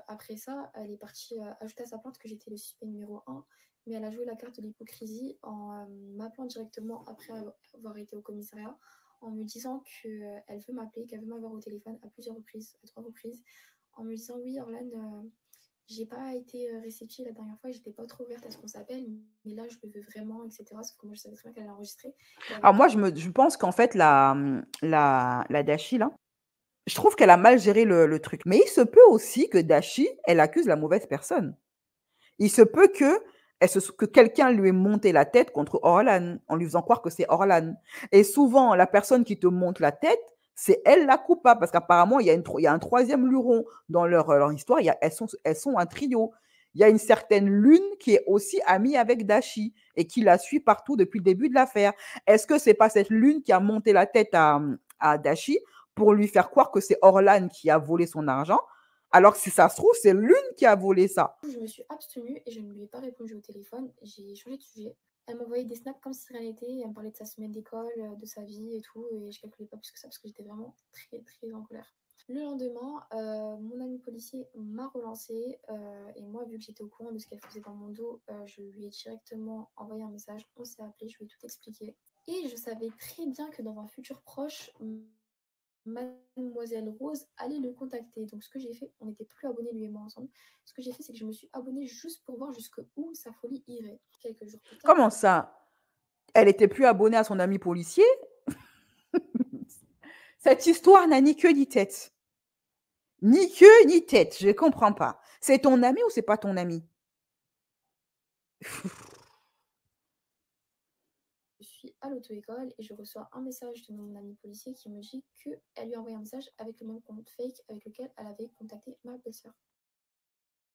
après ça, elle est partie ajouter à sa plainte que j'étais le suspect numéro 1, mais elle a joué la carte de l'hypocrisie en m'appelant directement après avoir été au commissariat, en me disant qu'elle veut m'appeler, qu'elle veut m'avoir au téléphone à plusieurs reprises, à 3 reprises, en me disant oui, Orlan, j'ai pas été réceptive la dernière fois, j'étais pas trop ouverte à ce qu'on s'appelle, mais là je le veux vraiment, etc. Sauf que moi je savais très bien qu'elle allait enregistrer. Alors moi, je pense qu'en fait, la Dashi, là, je trouve qu'elle a mal géré le truc. Mais il se peut aussi que Dashi, elle accuse la mauvaise personne. Il se peut que quelqu'un lui ait monté la tête contre Orlan, en lui faisant croire que c'est Orlan. Et souvent, la personne qui te monte la tête, c'est elle la coupable, parce qu'apparemment, il y a un troisième luron dans leur histoire. Elles sont un trio. Il y a une certaine Lune qui est aussi amie avec Dashi et qui la suit partout depuis le début de l'affaire. Est-ce que c'est pas cette Lune qui a monté la tête à Dashi pour lui faire croire que c'est Orlan qui a volé son argent, alors que si ça se trouve, c'est Lune qui a volé ça? Je me suis abstenue et je ne lui ai pas répondu au téléphone. J'ai changé de sujet. Elle m'envoyait des snaps comme si rien n'était. Elle me parlait de sa semaine d'école, de sa vie et tout. Et je calculais pas plus que ça parce que j'étais vraiment très très en colère. Le lendemain, mon ami policier m'a relancé et moi, vu que j'étais au courant de ce qu'elle faisait dans mon dos, je lui ai directement envoyé un message. On s'est appelé, je lui ai tout expliqué. Et je savais très bien que dans un futur proche, Mademoiselle Rose allait le contacter. Donc ce que j'ai fait, on n'était plus abonnés lui et moi ensemble. Ce que j'ai fait, c'est que je me suis abonnée juste pour voir jusqu'où sa folie irait. Quelques jours plus tard. Comment ça? Elle était plus abonnée à son ami policier? Cette histoire n'a ni queue ni tête. Ni queue ni tête, je ne comprends pas. C'est ton ami ou c'est pas ton ami? Je suis à l'auto-école et je reçois un message de mon ami policier qui me dit qu'elle lui a envoyé un message avec le même compte fake avec lequel elle avait contacté ma belle-sœur.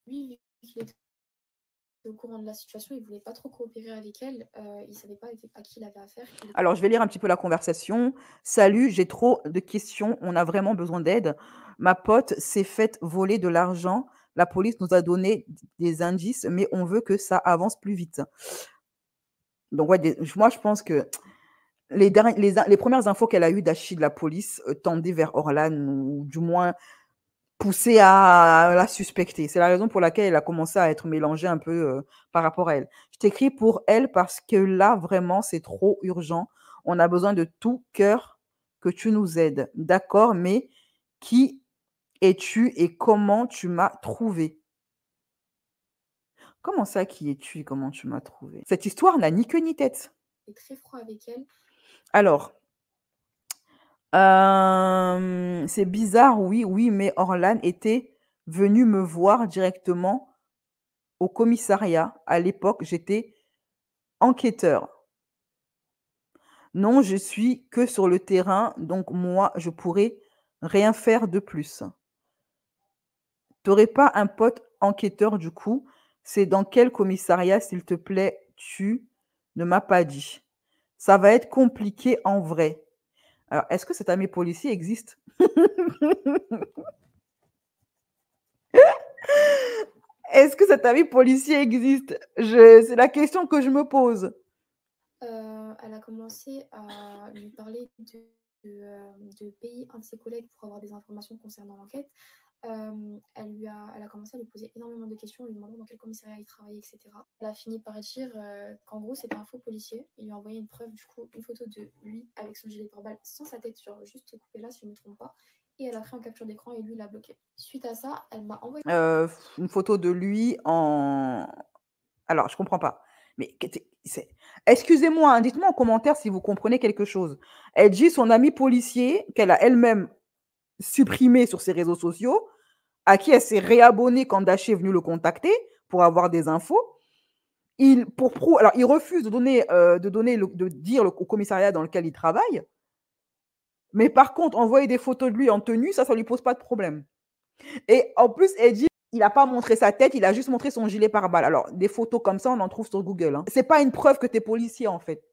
Lui, vu qu'il est au courant de la situation, il voulait pas trop coopérer avec elle. Il savait pas à qui il avait affaire. Alors, je vais lire un petit peu la conversation. Salut, j'ai trop de questions. On a vraiment besoin d'aide. Ma pote s'est faite voler de l'argent. La police nous a donné des indices, mais on veut que ça avance plus vite. Donc, ouais, moi, je pense que les premières infos qu'elle a eues d'Achille de la police tendaient vers Orlan, ou du moins poussées à la suspecter. C'est la raison pour laquelle elle a commencé à être mélangée un peu par rapport à elle. Je t'écris pour elle parce que là, vraiment, c'est trop urgent. On a besoin de tout cœur que tu nous aides. D'accord, mais qui es-tu et comment tu m'as trouvé? Comment ça, qui es-tu et comment tu m'as trouvé? Cette histoire n'a ni queue ni tête. Il est très froid avec elle. Alors, c'est bizarre, oui, mais Orlan était venu me voir directement au commissariat. À l'époque, j'étais enquêteur. Non, je suis que sur le terrain, donc moi, je pourrais rien faire de plus. T'aurais pas un pote enquêteur du coup? C'est dans quel commissariat, s'il te plaît? Tu ne m'as pas dit. Ça va être compliqué en vrai. Alors, est-ce que cet ami policier existe? Est-ce que cet ami policier existe? C'est la question que je me pose. Elle a commencé à lui parler de pays, un de ses collègues, pour avoir des informations concernant l'enquête. Elle a commencé à lui poser énormément de questions, lui demandant dans quel commissariat il travaillait, etc. Elle a fini par dire qu'en gros c'était un faux policier. Il lui a envoyé une preuve, du coup, une photo de lui avec son gilet pare-balles sans sa tête, genre juste coupé là si je ne me trompe pas. Et elle a pris en capture d'écran et lui l'a bloqué. Suite à ça, elle m'a envoyé Une photo de lui en... Alors, je comprends pas. Mais excusez-moi, hein, dites-moi en commentaire si vous comprenez quelque chose. Elle dit son ami policier qu'elle a elle-même supprimé sur ses réseaux sociaux, à qui elle s'est réabonnée quand Daché est venu le contacter pour avoir des infos. Alors, il refuse de dire au commissariat dans lequel il travaille. Mais par contre, envoyer des photos de lui en tenue, ça lui pose pas de problème. Et en plus, elle dit, il n'a pas montré sa tête, il a juste montré son gilet pare-balles. Alors, des photos comme ça, on en trouve sur Google. Hein. C'est pas une preuve que tu es policier, en fait.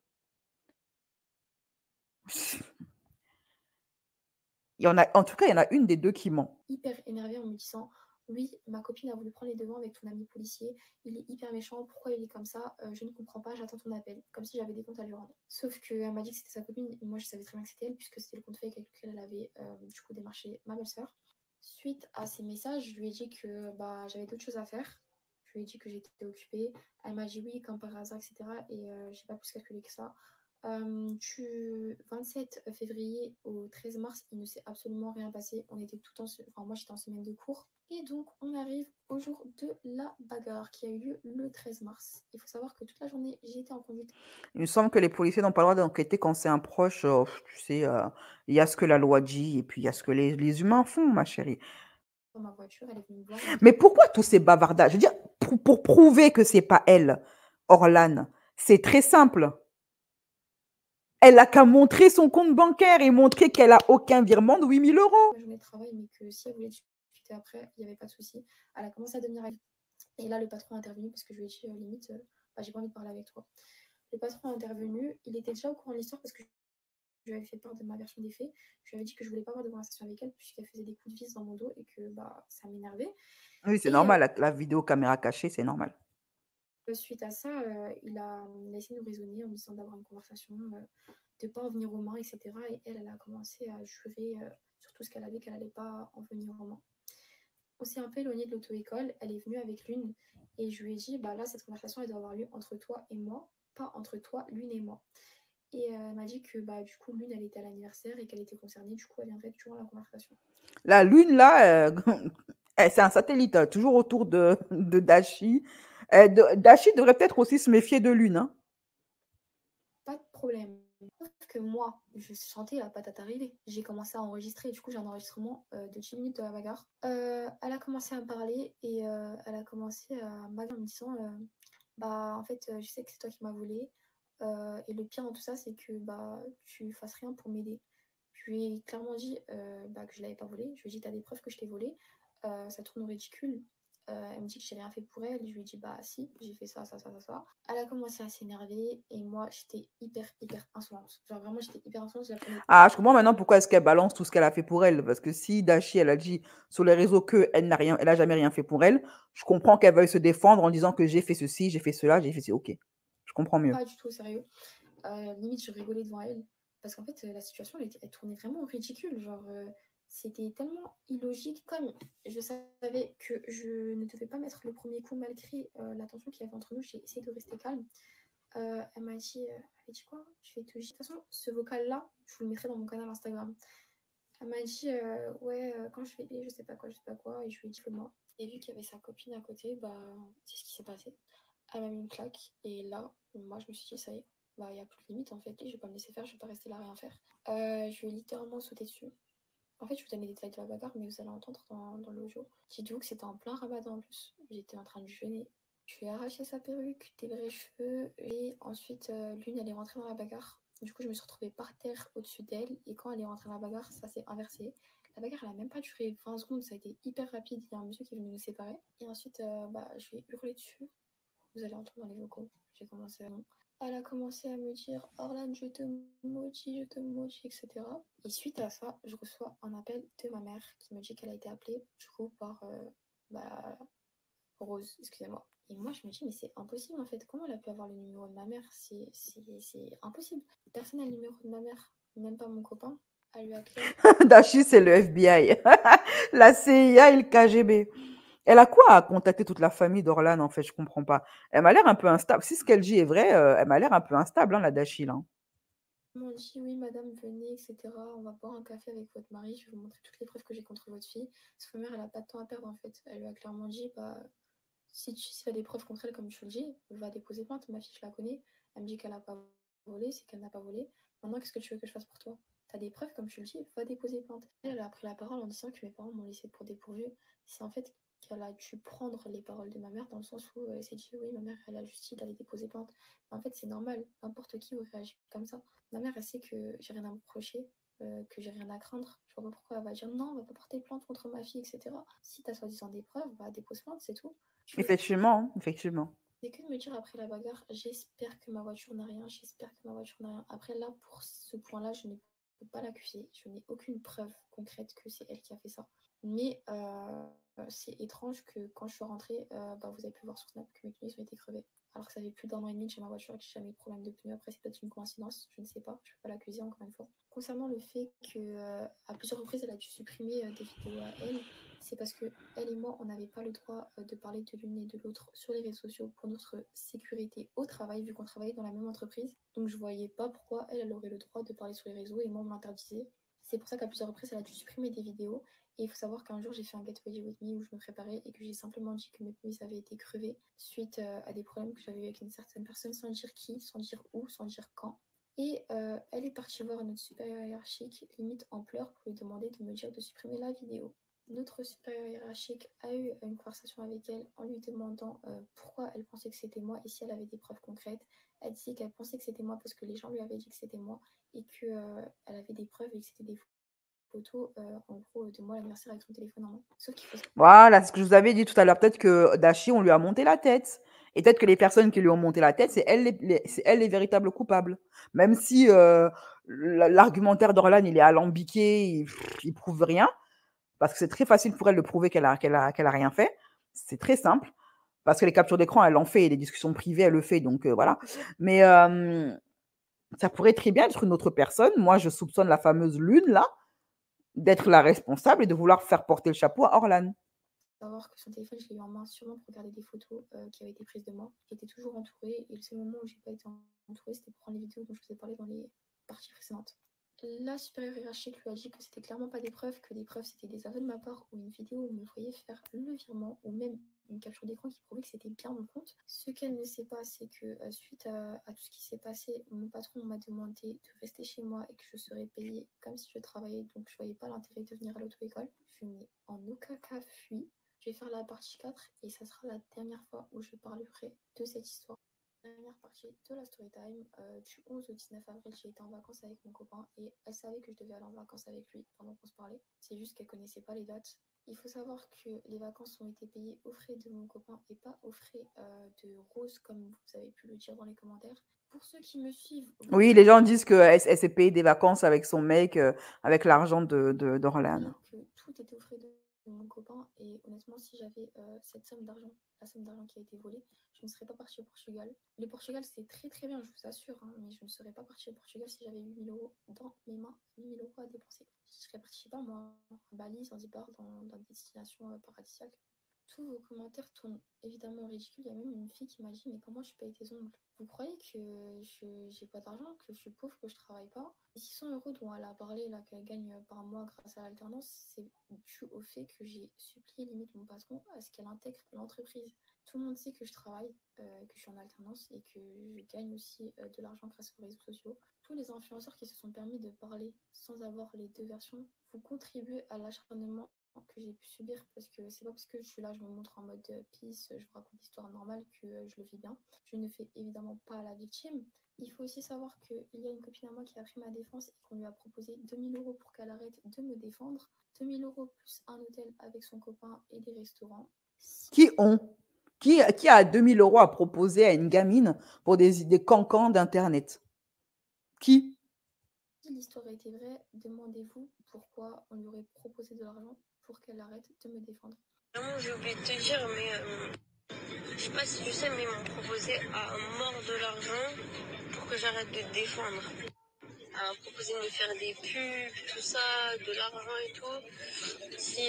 En tout cas, il y en a une des deux qui ment. Hyper énervée en me disant oui, ma copine a voulu prendre les devants avec ton ami policier, il est hyper méchant, pourquoi il est comme ça, je ne comprends pas, j'attends ton appel, comme si j'avais des comptes à lui rendre. Sauf qu'elle m'a dit que c'était sa copine, et moi je savais très bien que c'était elle, puisque c'était le compte fake avec lequel elle avait du coup démarché ma belle-sœur. Suite à ces messages, je lui ai dit que j'avais d'autres choses à faire, je lui ai dit que j'étais occupée, elle m'a dit oui, comme par hasard, etc. Et j'ai pas plus calculé que ça. Du 27 février au 13 mars, il ne s'est absolument rien passé. On était moi j'étais en semaine de cours. Et donc on arrive au jour de la bagarre qui a eu lieu le 13 mars. Il faut savoir que toute la journée j'étais en conduite. Il me semble que les policiers n'ont pas le droit d'enquêter quand c'est un proche. Tu sais, il y a ce que la loi dit et puis il y a ce que les humains font, ma chérie. Dans ma voiture, elle est venue me voir. Mais pourquoi tous ces bavardages? Je veux dire, pour prouver que c'est pas elle, Orlan, c'est très simple. Elle n'a qu'à montrer son compte bancaire et montrer qu'elle a aucun virement de 8 000 €. Ma journée de travail, mais que si elle voulait discuter après, il n'y avait pas de souci. Elle a commencé à devenir agressive. Et là, le patron est intervenu parce que je lui ai dit limite, j'ai pas envie de parler avec toi. Le patron est intervenu. Il était déjà au courant de l'histoire parce que je lui avais fait part de ma version des faits. Je lui avais dit que je voulais pas avoir de conversation avec elle puisqu'elle faisait des coups de vis dans mon dos et que ça m'énervait. Oui, c'est normal, la vidéo caméra cachée, c'est normal. Suite à ça, il a essayé de nous raisonner en me disant d'avoir une conversation, de ne pas en venir aux mains, etc. Et elle a commencé à jurer sur tout ce qu'elle avait qu'elle n'allait pas en venir aux mains. On s'est un peu éloigné de l'auto-école. Elle est venue avec Lune et je lui ai dit là, cette conversation, elle doit avoir lieu entre toi et moi, pas entre toi, Lune et moi. Et elle m'a dit que du coup, Lune, elle était à l'anniversaire et qu'elle était concernée. Du coup, elle viendrait toujours à la conversation. La Lune, là, c'est un satellite, toujours autour de Dashi. Dashi devrait peut-être aussi se méfier de Lune. Hein. Pas de problème. Sauf que moi, je sentais la patate arriver. J'ai commencé à enregistrer. Du coup, j'ai un enregistrement de 10 minutes de la bagarre. Elle a commencé à me parler et elle a commencé à m'agresser en me disant en fait, je sais que c'est toi qui m'as volé. Et le pire dans tout ça, c'est que tu fasses rien pour m'aider. Je lui ai clairement dit que je l'avais pas volé. Je lui ai dit t'as des preuves que je t'ai volé. Ça tourne au ridicule. Elle me dit que j'ai rien fait pour elle. Je lui dis bah si, j'ai fait ça. Elle a commencé à s'énerver et moi j'étais hyper insolente. Genre vraiment j'étais hyper insolente. Je la prenais Ah, je comprends maintenant pourquoi est-ce qu'elle balance tout ce qu'elle a fait pour elle. Parce que si Dashi, elle a dit sur les réseaux qu'elle elle a jamais rien fait pour elle, je comprends qu'elle veuille se défendre en disant que j'ai fait ceci, j'ai fait cela, j'ai fait ceci. Ok, je comprends mieux. pas du tout au sérieux. Limite je rigolais devant elle parce qu'en fait la situation elle tournait vraiment au ridicule. Genre c'était tellement illogique. Comme je savais que je ne devais pas mettre le premier coup malgré la tension qu'il y avait entre nous, j'ai essayé de rester calme. Elle m'a dit, quoi? Je vais te dire. De toute façon, ce vocal-là, je vous le mettrai dans mon canal Instagram. Elle m'a dit, ouais, quand je vais je sais pas quoi, et je lui ai dit que moi. Et vu qu'il y avait sa copine à côté, bah, c'est ce qui s'est passé. Elle m'a mis une claque, et là, moi, je me suis dit, ça y est, bah, il n'y a plus de limite en fait, je vais pas me laisser faire, je vais pas rester là à rien faire. Je lui ai littéralement sauté dessus. En fait, je vous donne les détails de la bagarre, mais vous allez entendre dans l'audio. Dites-vous que c'était en plein ramadan en plus. J'étais en train de jeûner. Je lui ai arraché sa perruque, des vrais cheveux, et ensuite, l'une, elle est rentrée dans la bagarre. Du coup, je me suis retrouvée par terre au-dessus d'elle, et quand elle est rentrée dans la bagarre, ça s'est inversé. La bagarre, elle a même pas duré 20 secondes, ça a été hyper rapide. Il y a un monsieur qui est venu nous séparer. Et ensuite, je lui ai hurlé dessus. Vous allez entendre dans les vocaux. J'ai commencé à... Elle a commencé à me dire Orlan, je te maudis, etc. Et suite à ça, je reçois un appel de ma mère qui me dit qu'elle a été appelée du coup par Rose, excusez-moi. Et moi, je me dis, mais c'est impossible en fait. Comment elle a pu avoir le numéro de ma mère? C'est impossible. Personne n'a le numéro de ma mère, même pas mon copain. Elle lui a appelé. Dashi, c'est le FBI, la CIA et le KGB. Elle a quoi à contacter toute la famille d'Orlan, en fait? Je comprends pas. Elle m'a l'air un peu instable. Si ce qu'elle dit est vrai, elle m'a l'air un peu instable, hein, la Dashi, là. Ils m'ont dit oui madame venez etc. On va boire un café avec votre mari, je vais vous montrer toutes les preuves que j'ai contre votre fille. Parce que ma mère elle a pas de temps à perdre en fait. Elle lui a clairement dit bah si tu as des preuves contre elle comme tu le dis, va déposer plainte. Ma fille je la connais, elle me dit qu'elle n'a pas volé, c'est qu'elle n'a pas volé. Maintenant qu'est-ce que tu veux que je fasse pour toi? T'as des preuves comme tu le dis, va déposer plainte. Elle a pris la parole en disant que mes parents m'ont laissé pour dépourvu. C'est en fait qu'elle a dû prendre les paroles de ma mère dans le sens où elle s'est dit oui ma mère elle a juste dit d'aller déposer plainte. En fait c'est normal, n'importe qui aurait réagi comme ça. Ma mère, elle sait que j'ai rien à me reprocher, que j'ai rien à craindre. Je vois pas pourquoi elle va dire non, on va pas porter plainte contre ma fille, etc. Si t'as soi-disant des preuves, bah dépose plainte, c'est tout. Effectivement, hein, effectivement. C'est que de me dire après la bagarre, j'espère que ma voiture n'a rien, j'espère que ma voiture n'a rien. Après là, pour ce point-là, je ne peux pas l'accuser. Je n'ai aucune preuve concrète que c'est elle qui a fait ça. Mais c'est étrange que quand je suis rentrée, vous avez pu voir sur Snap que mes pneus ont été crevés. Alors que ça fait plus d'1 an et demi que j'ai ma voiture et que j'ai jamais eu de problème de pneus. Après, c'est peut-être une coïncidence, je ne sais pas. Je ne peux pas l'accuser encore une fois. Concernant le fait qu'à plusieurs reprises, elle a dû supprimer des vidéos à elle, c'est parce que elle et moi, on n'avait pas le droit de parler de l'une et de l'autre sur les réseaux sociaux pour notre sécurité au travail, vu qu'on travaillait dans la même entreprise. Donc je voyais pas pourquoi elle aurait le droit de parler sur les réseaux et moi on m'interdisait. C'est pour ça qu'à plusieurs reprises, elle a dû supprimer des vidéos. Et il faut savoir qu'un jour, j'ai fait un Get Ready With Me où je me préparais et que j'ai simplement dit que mes pneus avaient été crevés suite à des problèmes que j'avais eu avec une certaine personne, sans dire qui, sans dire où, sans dire quand. Et elle est partie voir notre supérieur hiérarchique, limite en pleurs, pour lui demander de me dire de supprimer la vidéo. Notre supérieur hiérarchique a eu une conversation avec elle en lui demandant pourquoi elle pensait que c'était moi et si elle avait des preuves concrètes. Elle disait qu'elle pensait que c'était moi parce que les gens lui avaient dit que c'était moi et qu'elle avait des preuves et que c'était des photos en gros de moi à l'anniversaire avec son téléphone en main. Sauf qu'il faut... Voilà, c'est ce que je vous avais dit tout à l'heure. Peut-être que Dashi, on lui a monté la tête. Et peut-être que les personnes qui lui ont monté la tête, c'est elle c'est elle les véritables coupables. Même si l'argumentaire d'Orlan, il est alambiqué, il prouve rien. Parce que c'est très facile pour elle de prouver qu'elle a rien fait. C'est très simple. Parce que les captures d'écran, elle en fait, et les discussions privées, elle le fait. Donc voilà. Mais ça pourrait très bien être une autre personne. Moi, je soupçonne la fameuse Lune, là, d'être la responsable et de vouloir faire porter le chapeau à Orlan. Savoir que son téléphone, je l'ai eu en main sûrement pour regarder des photos qui avaient été prises de moi. J'étais toujours entourée et le seul moment où j'ai pas été entourée, c'était pour prendre les vidéos dont je vous ai parlé dans les parties précédentes. La supérieure hiérarchique lui a dit que c'était clairement pas des preuves, que des preuves c'était des aveux de ma part ou une vidéo où on me voyait faire le virement ou même une capture d'écran qui prouvait que c'était bien mon compte. Ce qu'elle ne sait pas, c'est que suite à tout ce qui s'est passé, mon patron m'a demandé de rester chez moi et que je serais payée comme si je travaillais, donc je voyais pas l'intérêt de venir à l'auto-école. Je n'ai en aucun cas fui. Je vais faire la partie 4 et ça sera la dernière fois où je parlerai de cette histoire. Dernière partie de la story time. Du 11 au 19 avril, j'ai été en vacances avec mon copain et elle savait que je devais aller en vacances avec lui pendant qu'on se parlait. C'est juste qu'elle connaissait pas les dates Il faut savoir que les vacances ont été payées aux frais de mon copain et pas aux frais de Rose, comme vous avez pu le dire dans les commentaires. Pour ceux qui me suivent, vous Oui, les gens disent qu'elle s'est payée des vacances avec son mec, avec l'argent d'Orlan. que tout était aux frais de mon copain. Et honnêtement, si j'avais cette somme d'argent, la somme d'argent qui a été volée, je ne serais pas partie au Portugal. Le Portugal, c'est très très bien, je vous assure, hein, mais je ne serais pas partie au Portugal si j'avais 8 000 euros dans mes mains, 8 000 euros à dépenser. Je serais partie, je sais pas moi, à Bali, Zanzibar, dans des destinations paradisiaques. Tous vos commentaires tournent évidemment au ridicule. Il y a même une fille qui m'a dit mais comment je paye tes ongles? Vous croyez que j'ai pas d'argent, que je suis pauvre, que je travaille pas? Les 600 euros dont elle a parlé là qu'elle gagne par mois grâce à l'alternance, c'est dû au fait que j'ai supplié limite mon patron à ce qu'elle intègre l'entreprise. Tout le monde sait que je travaille, que je suis en alternance et que je gagne aussi de l'argent grâce aux réseaux sociaux. Tous les influenceurs qui se sont permis de parler sans avoir les deux versions, vous contribuez à l'acharnement que j'ai pu subir, parce que c'est pas parce que je suis là, je me montre en mode peace, je vous raconte l'histoire normale que je le vis bien. Je ne fais évidemment pas la victime. Il faut aussi savoir qu'il y a une copine à moi qui a pris ma défense et qu'on lui a proposé 2 000 euros pour qu'elle arrête de me défendre. 2 000 euros plus un hôtel avec son copain et des restaurants. Qui a 2 000 euros à proposer à une gamine pour des cancans d'Internet? Qui? Si l'histoire était vraie, demandez-vous pourquoi on lui aurait proposé de l'argent pour qu'elle arrête de me défendre. J'ai oublié de te dire, mais je sais pas si tu sais, mais ils m'ont proposé à mort de l'argent pour que j'arrête de te défendre. À proposer de me faire des pubs, tout ça, de l'argent et tout. Si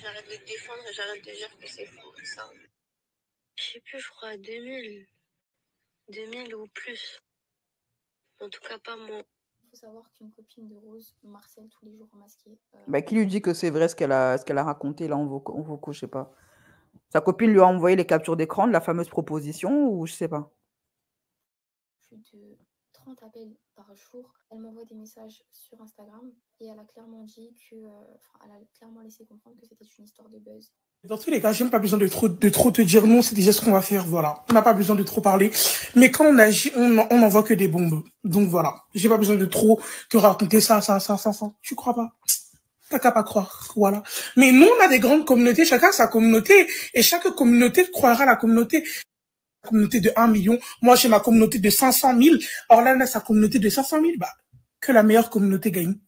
j'arrête de te défendre et j'arrête de dire que c'est faux, ça. Je sais plus, je crois 2000 ou plus. En tout cas, pas moi. Il faut savoir qu'une copine de Rose m'harcèle tous les jours en masqué. Bah, qui lui dit que c'est vrai ce qu'elle a raconté là en vocaux, je sais pas. Sa copine lui a envoyé les captures d'écran de la fameuse proposition ou je sais pas. Plus de 30 appels par jour. Elle m'envoie des messages sur Instagram et elle a clairement dit que, elle a clairement laissé comprendre que c'était une histoire de buzz. Dans tous les cas, j'ai même pas besoin de trop te dire non, c'est déjà ce qu'on va faire, voilà. On n'a pas besoin de trop parler. Mais quand on agit, on n'envoie que des bombes. Donc voilà. J'ai pas besoin de trop te raconter ça. Tu crois pas? T'as qu'à pas croire, voilà. Mais nous, on a des grandes communautés, chacun a sa communauté, et chaque communauté croira à la communauté. La communauté de 1 million, moi j'ai ma communauté de 500 000, Orlan a sa communauté de 500 000, bah, que la meilleure communauté gagne.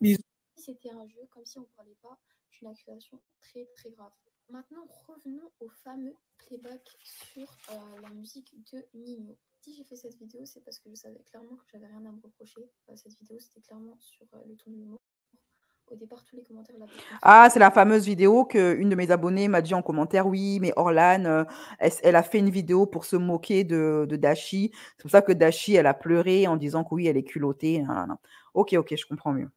C'était un jeu, comme si on ne parlait pas d'une accusation très très grave. Maintenant, revenons au fameux playback sur la musique de Nino. Si j'ai fait cette vidéo, c'est parce que je savais clairement que j'avais rien à me reprocher. Cette vidéo, c'était clairement sur le ton de l'humour. Au départ, tous les commentaires l'avaient. Ah, c'est la fameuse vidéo qu'une de mes abonnées m'a dit en commentaire, oui, mais Orlan, elle a fait une vidéo pour se moquer de Dashi. C'est pour ça que Dashi, elle a pleuré en disant que oui, elle est culottée. Non. Ok, je comprends mieux.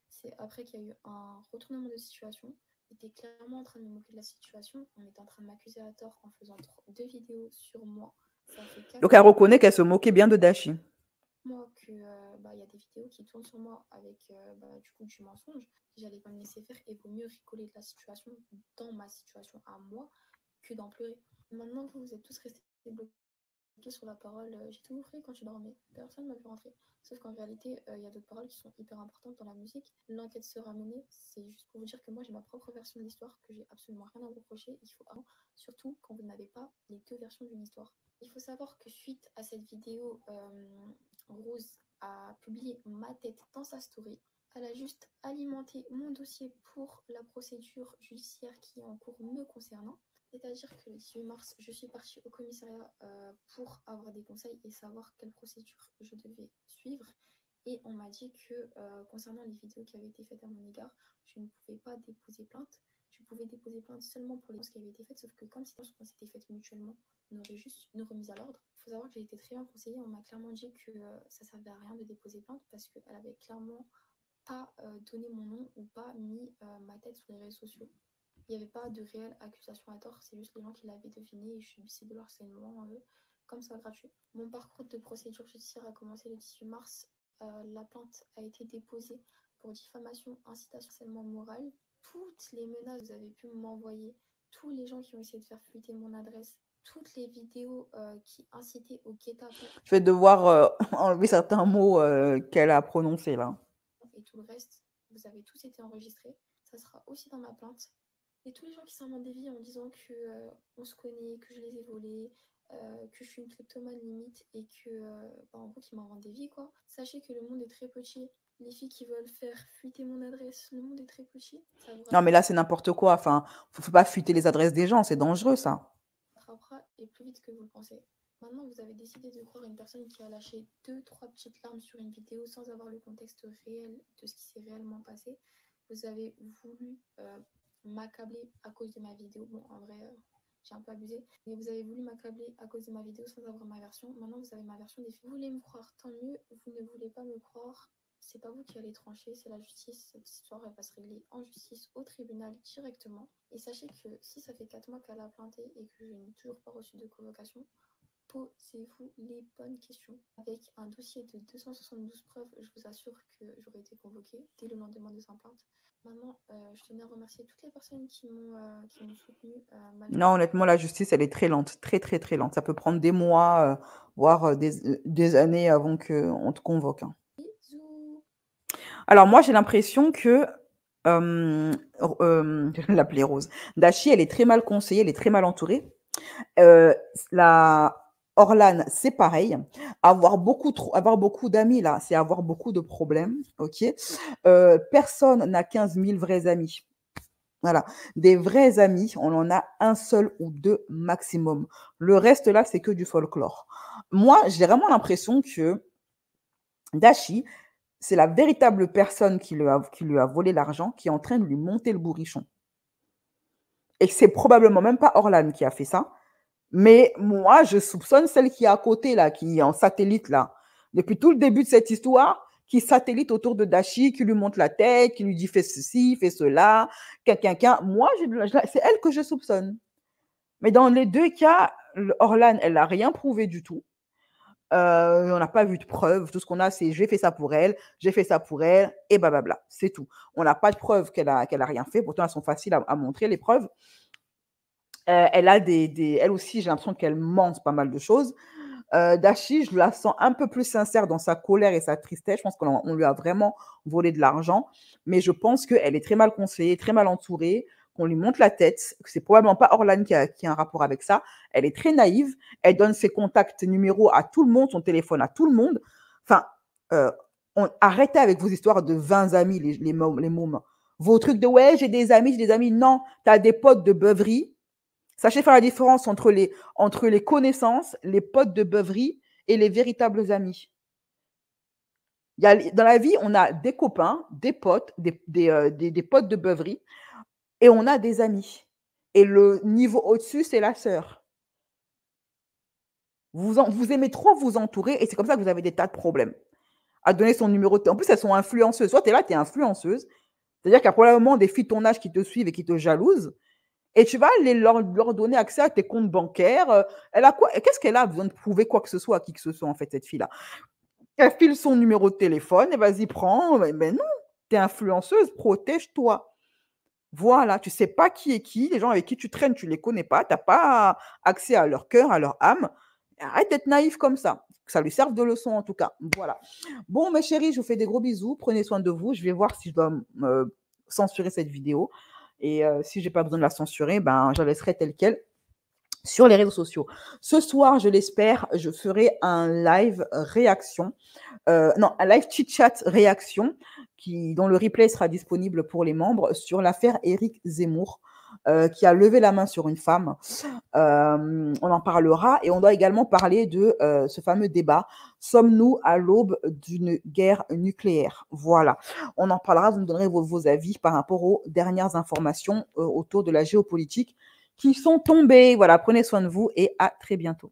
C'est après qu'il y a eu un retournement de situation. J'étais clairement en train de me moquer de la situation. On était en train de m'accuser à tort en faisant 2 vidéos sur moi. Donc elle reconnaît qu'elle se moquait bien de Dashi. Moi que y a des vidéos qui tournent sur moi avec du coup du mensonge, j'allais pas me laisser faire et vaut mieux rigoler de la situation dans ma situation à moi que d'en pleurer. Maintenant vous êtes tous restés bloqués sur la parole j'ai tout fait quand tu dormais, personne ne m'a vu rentrer. Sauf qu'en réalité, il y a d'autres paroles qui sont hyper importantes dans la musique. L'enquête sera menée, c'est juste pour vous dire que moi j'ai ma propre version de l'histoire, que j'ai absolument rien à vous reprocher. Il faut surtout quand vous n'avez pas les deux versions d'une histoire. Il faut savoir que suite à cette vidéo, Rose a publié ma tête dans sa story. Elle a juste alimenté mon dossier pour la procédure judiciaire qui est en cours me concernant. C'est-à-dire que le 18 mars, je suis partie au commissariat pour avoir des conseils et savoir quelle procédure je devais suivre. Et on m'a dit que concernant les vidéos qui avaient été faites à mon égard, je ne pouvais pas déposer plainte. Je pouvais déposer plainte seulement pour les choses qui avaient été faites, sauf que comme ces choses s'était faites mutuellement, on aurait juste une remise à l'ordre. Il faut savoir que j'ai été très bien conseillée. On m'a clairement dit que ça ne servait à rien de déposer plainte parce qu'elle avait clairement pas donné mon nom ou pas mis ma tête sur les réseaux sociaux. Il n'y avait pas de réelle accusation à tort, c'est juste les gens qui l'avaient deviné et je subissais de l'harcèlement comme ça gratuit. Mon parcours de procédure judiciaire a commencé le 18 mars. La plainte a été déposée pour diffamation, incitation, harcèlement moral. Toutes les menaces que vous avez pu m'envoyer, tous les gens qui ont essayé de faire fuiter mon adresse, toutes les vidéos qui incitaient au guet-apens. Je vais devoir enlever certains mots qu'elle a prononcés là. Et tout le reste, vous avez tous été enregistrés. ça sera aussi dans ma plainte. Et tous les gens qui s'inventent des vies en disant que on se connaît, que je les ai volés, que je suis une kleptomane limite et que, en gros, qui m'inventent des vies, quoi. Sachez que le monde est très petit. Les filles qui veulent faire fuiter mon adresse, le monde est très petit. Ça vous Non, mais là, c'est n'importe quoi. Enfin, faut pas fuiter les adresses des gens, c'est dangereux, ça. rattrapera et plus vite que vous le pensez. Maintenant, vous avez décidé de croire une personne qui a lâché 2-3 petites larmes sur une vidéo sans avoir le contexte réel de ce qui s'est réellement passé. Vous avez voulu m'accabler à cause de ma vidéo. Bon, en vrai, j'ai un peu abusé. Mais vous avez voulu m'accabler à cause de ma vidéo sans avoir ma version. Maintenant, vous avez ma version des faits. Vous voulez me croire, tant mieux. Vous ne voulez pas me croire. C'est pas vous qui allez trancher, c'est la justice. Cette histoire, elle va se régler en justice au tribunal directement. Et sachez que si ça fait 4 mois qu'elle a planté et que je n'ai toujours pas reçu de convocation, posez-vous les bonnes questions. Avec un dossier de 272 preuves, je vous assure que j'aurais été convoquée dès le lendemain de sa plainte. Maintenant, je tenais à remercier toutes les personnes qui m'ont soutenue. Non, honnêtement, la justice, elle est très lente, très, très, très lente. Ça peut prendre des mois, voire des années avant qu'on te convoque. Hein. Bisous. Alors, moi, j'ai l'impression que, je vais l'appeler Rose, Dachi, elle est très mal conseillée, elle est très mal entourée. La Orlan, c'est pareil. Avoir beaucoup d'amis, là, c'est avoir beaucoup de problèmes. Ok. Personne n'a 15 000 vrais amis. Voilà. Des vrais amis, on en a un seul ou deux maximum. Le reste, là, c'est que du folklore. Moi, j'ai vraiment l'impression que Dachi, c'est la véritable personne qui lui a volé l'argent qui est en train de lui monter le bourrichon. Et c'est probablement même pas Orlan qui a fait ça. Mais moi, je soupçonne celle qui est à côté, là, qui est en satellite, là. Depuis tout le début de cette histoire, qui satellite autour de Dachi, qui lui monte la tête, qui lui dit fais ceci, fais cela, Moi, c'est elle que je soupçonne. Mais dans les deux cas, Orlan, elle n'a rien prouvé du tout. On n'a pas vu de preuves. Tout ce qu'on a, c'est j'ai fait ça pour elle, j'ai fait ça pour elle, et blablabla. C'est tout. On n'a pas de preuves qu'elle a rien fait. Pourtant, elles sont faciles à montrer, les preuves. Elle a elle aussi, j'ai l'impression qu'elle ment pas mal de choses. Dachi, je la sens un peu plus sincère dans sa colère et sa tristesse. Je pense qu'on lui a vraiment volé de l'argent. Mais je pense qu'elle est très mal conseillée, très mal entourée, qu'on lui monte la tête, que c'est probablement pas Orlan qui a un rapport avec ça. Elle est très naïve. Elle donne ses contacts numéros à tout le monde, son téléphone à tout le monde. Enfin, arrêtez avec vos histoires de 20 amis, les mômes. Vos trucs de ouais, j'ai des amis. Non, tu as des potes de beuverie. Sachez faire la différence entre les connaissances, les potes de beuverie et les véritables amis. Dans la vie, on a des copains, des potes, des potes de beuverie et on a des amis. Et le niveau au-dessus, c'est la sœur. Vous aimez trop vous entourer et c'est comme ça que vous avez des tas de problèmes. À donner son numéro. En plus, elles sont influenceuses. Soit tu es là, tu es influenceuse. C'est-à-dire qu'il y a probablement des filles de ton âge qui te suivent et qui te jalousent. Et tu vas leur donner accès à tes comptes bancaires. Elle a quoi? Qu'est-ce qu'elle a besoin de prouver quoi que ce soit à qui que ce soit, en fait, cette fille-là? Elle file son numéro de téléphone et vas-y, prends. Mais non, tu es influenceuse, protège-toi. Voilà, tu ne sais pas qui est qui. Les gens avec qui tu traînes, tu ne les connais pas. Tu n'as pas accès à leur cœur, à leur âme. Arrête d'être naïf comme ça. Que ça lui serve de leçon, en tout cas. Voilà. Bon, mes chéris, je vous fais des gros bisous. Prenez soin de vous. Je vais voir si je dois censurer cette vidéo. Et si je n'ai pas besoin de la censurer, ben, je la laisserai telle qu'elle sur les réseaux sociaux. Ce soir, je l'espère, je ferai un live réaction. Non, un live chit-chat réaction dont le replay sera disponible pour les membres sur l'affaire Éric Zemmour. Qui a levé la main sur une femme. On en parlera et on doit également parler de ce fameux débat. Sommes-nous à l'aube d'une guerre nucléaire? Voilà. On en parlera, vous me donnerez vos avis par rapport aux dernières informations autour de la géopolitique qui sont tombées. Voilà, prenez soin de vous et à très bientôt.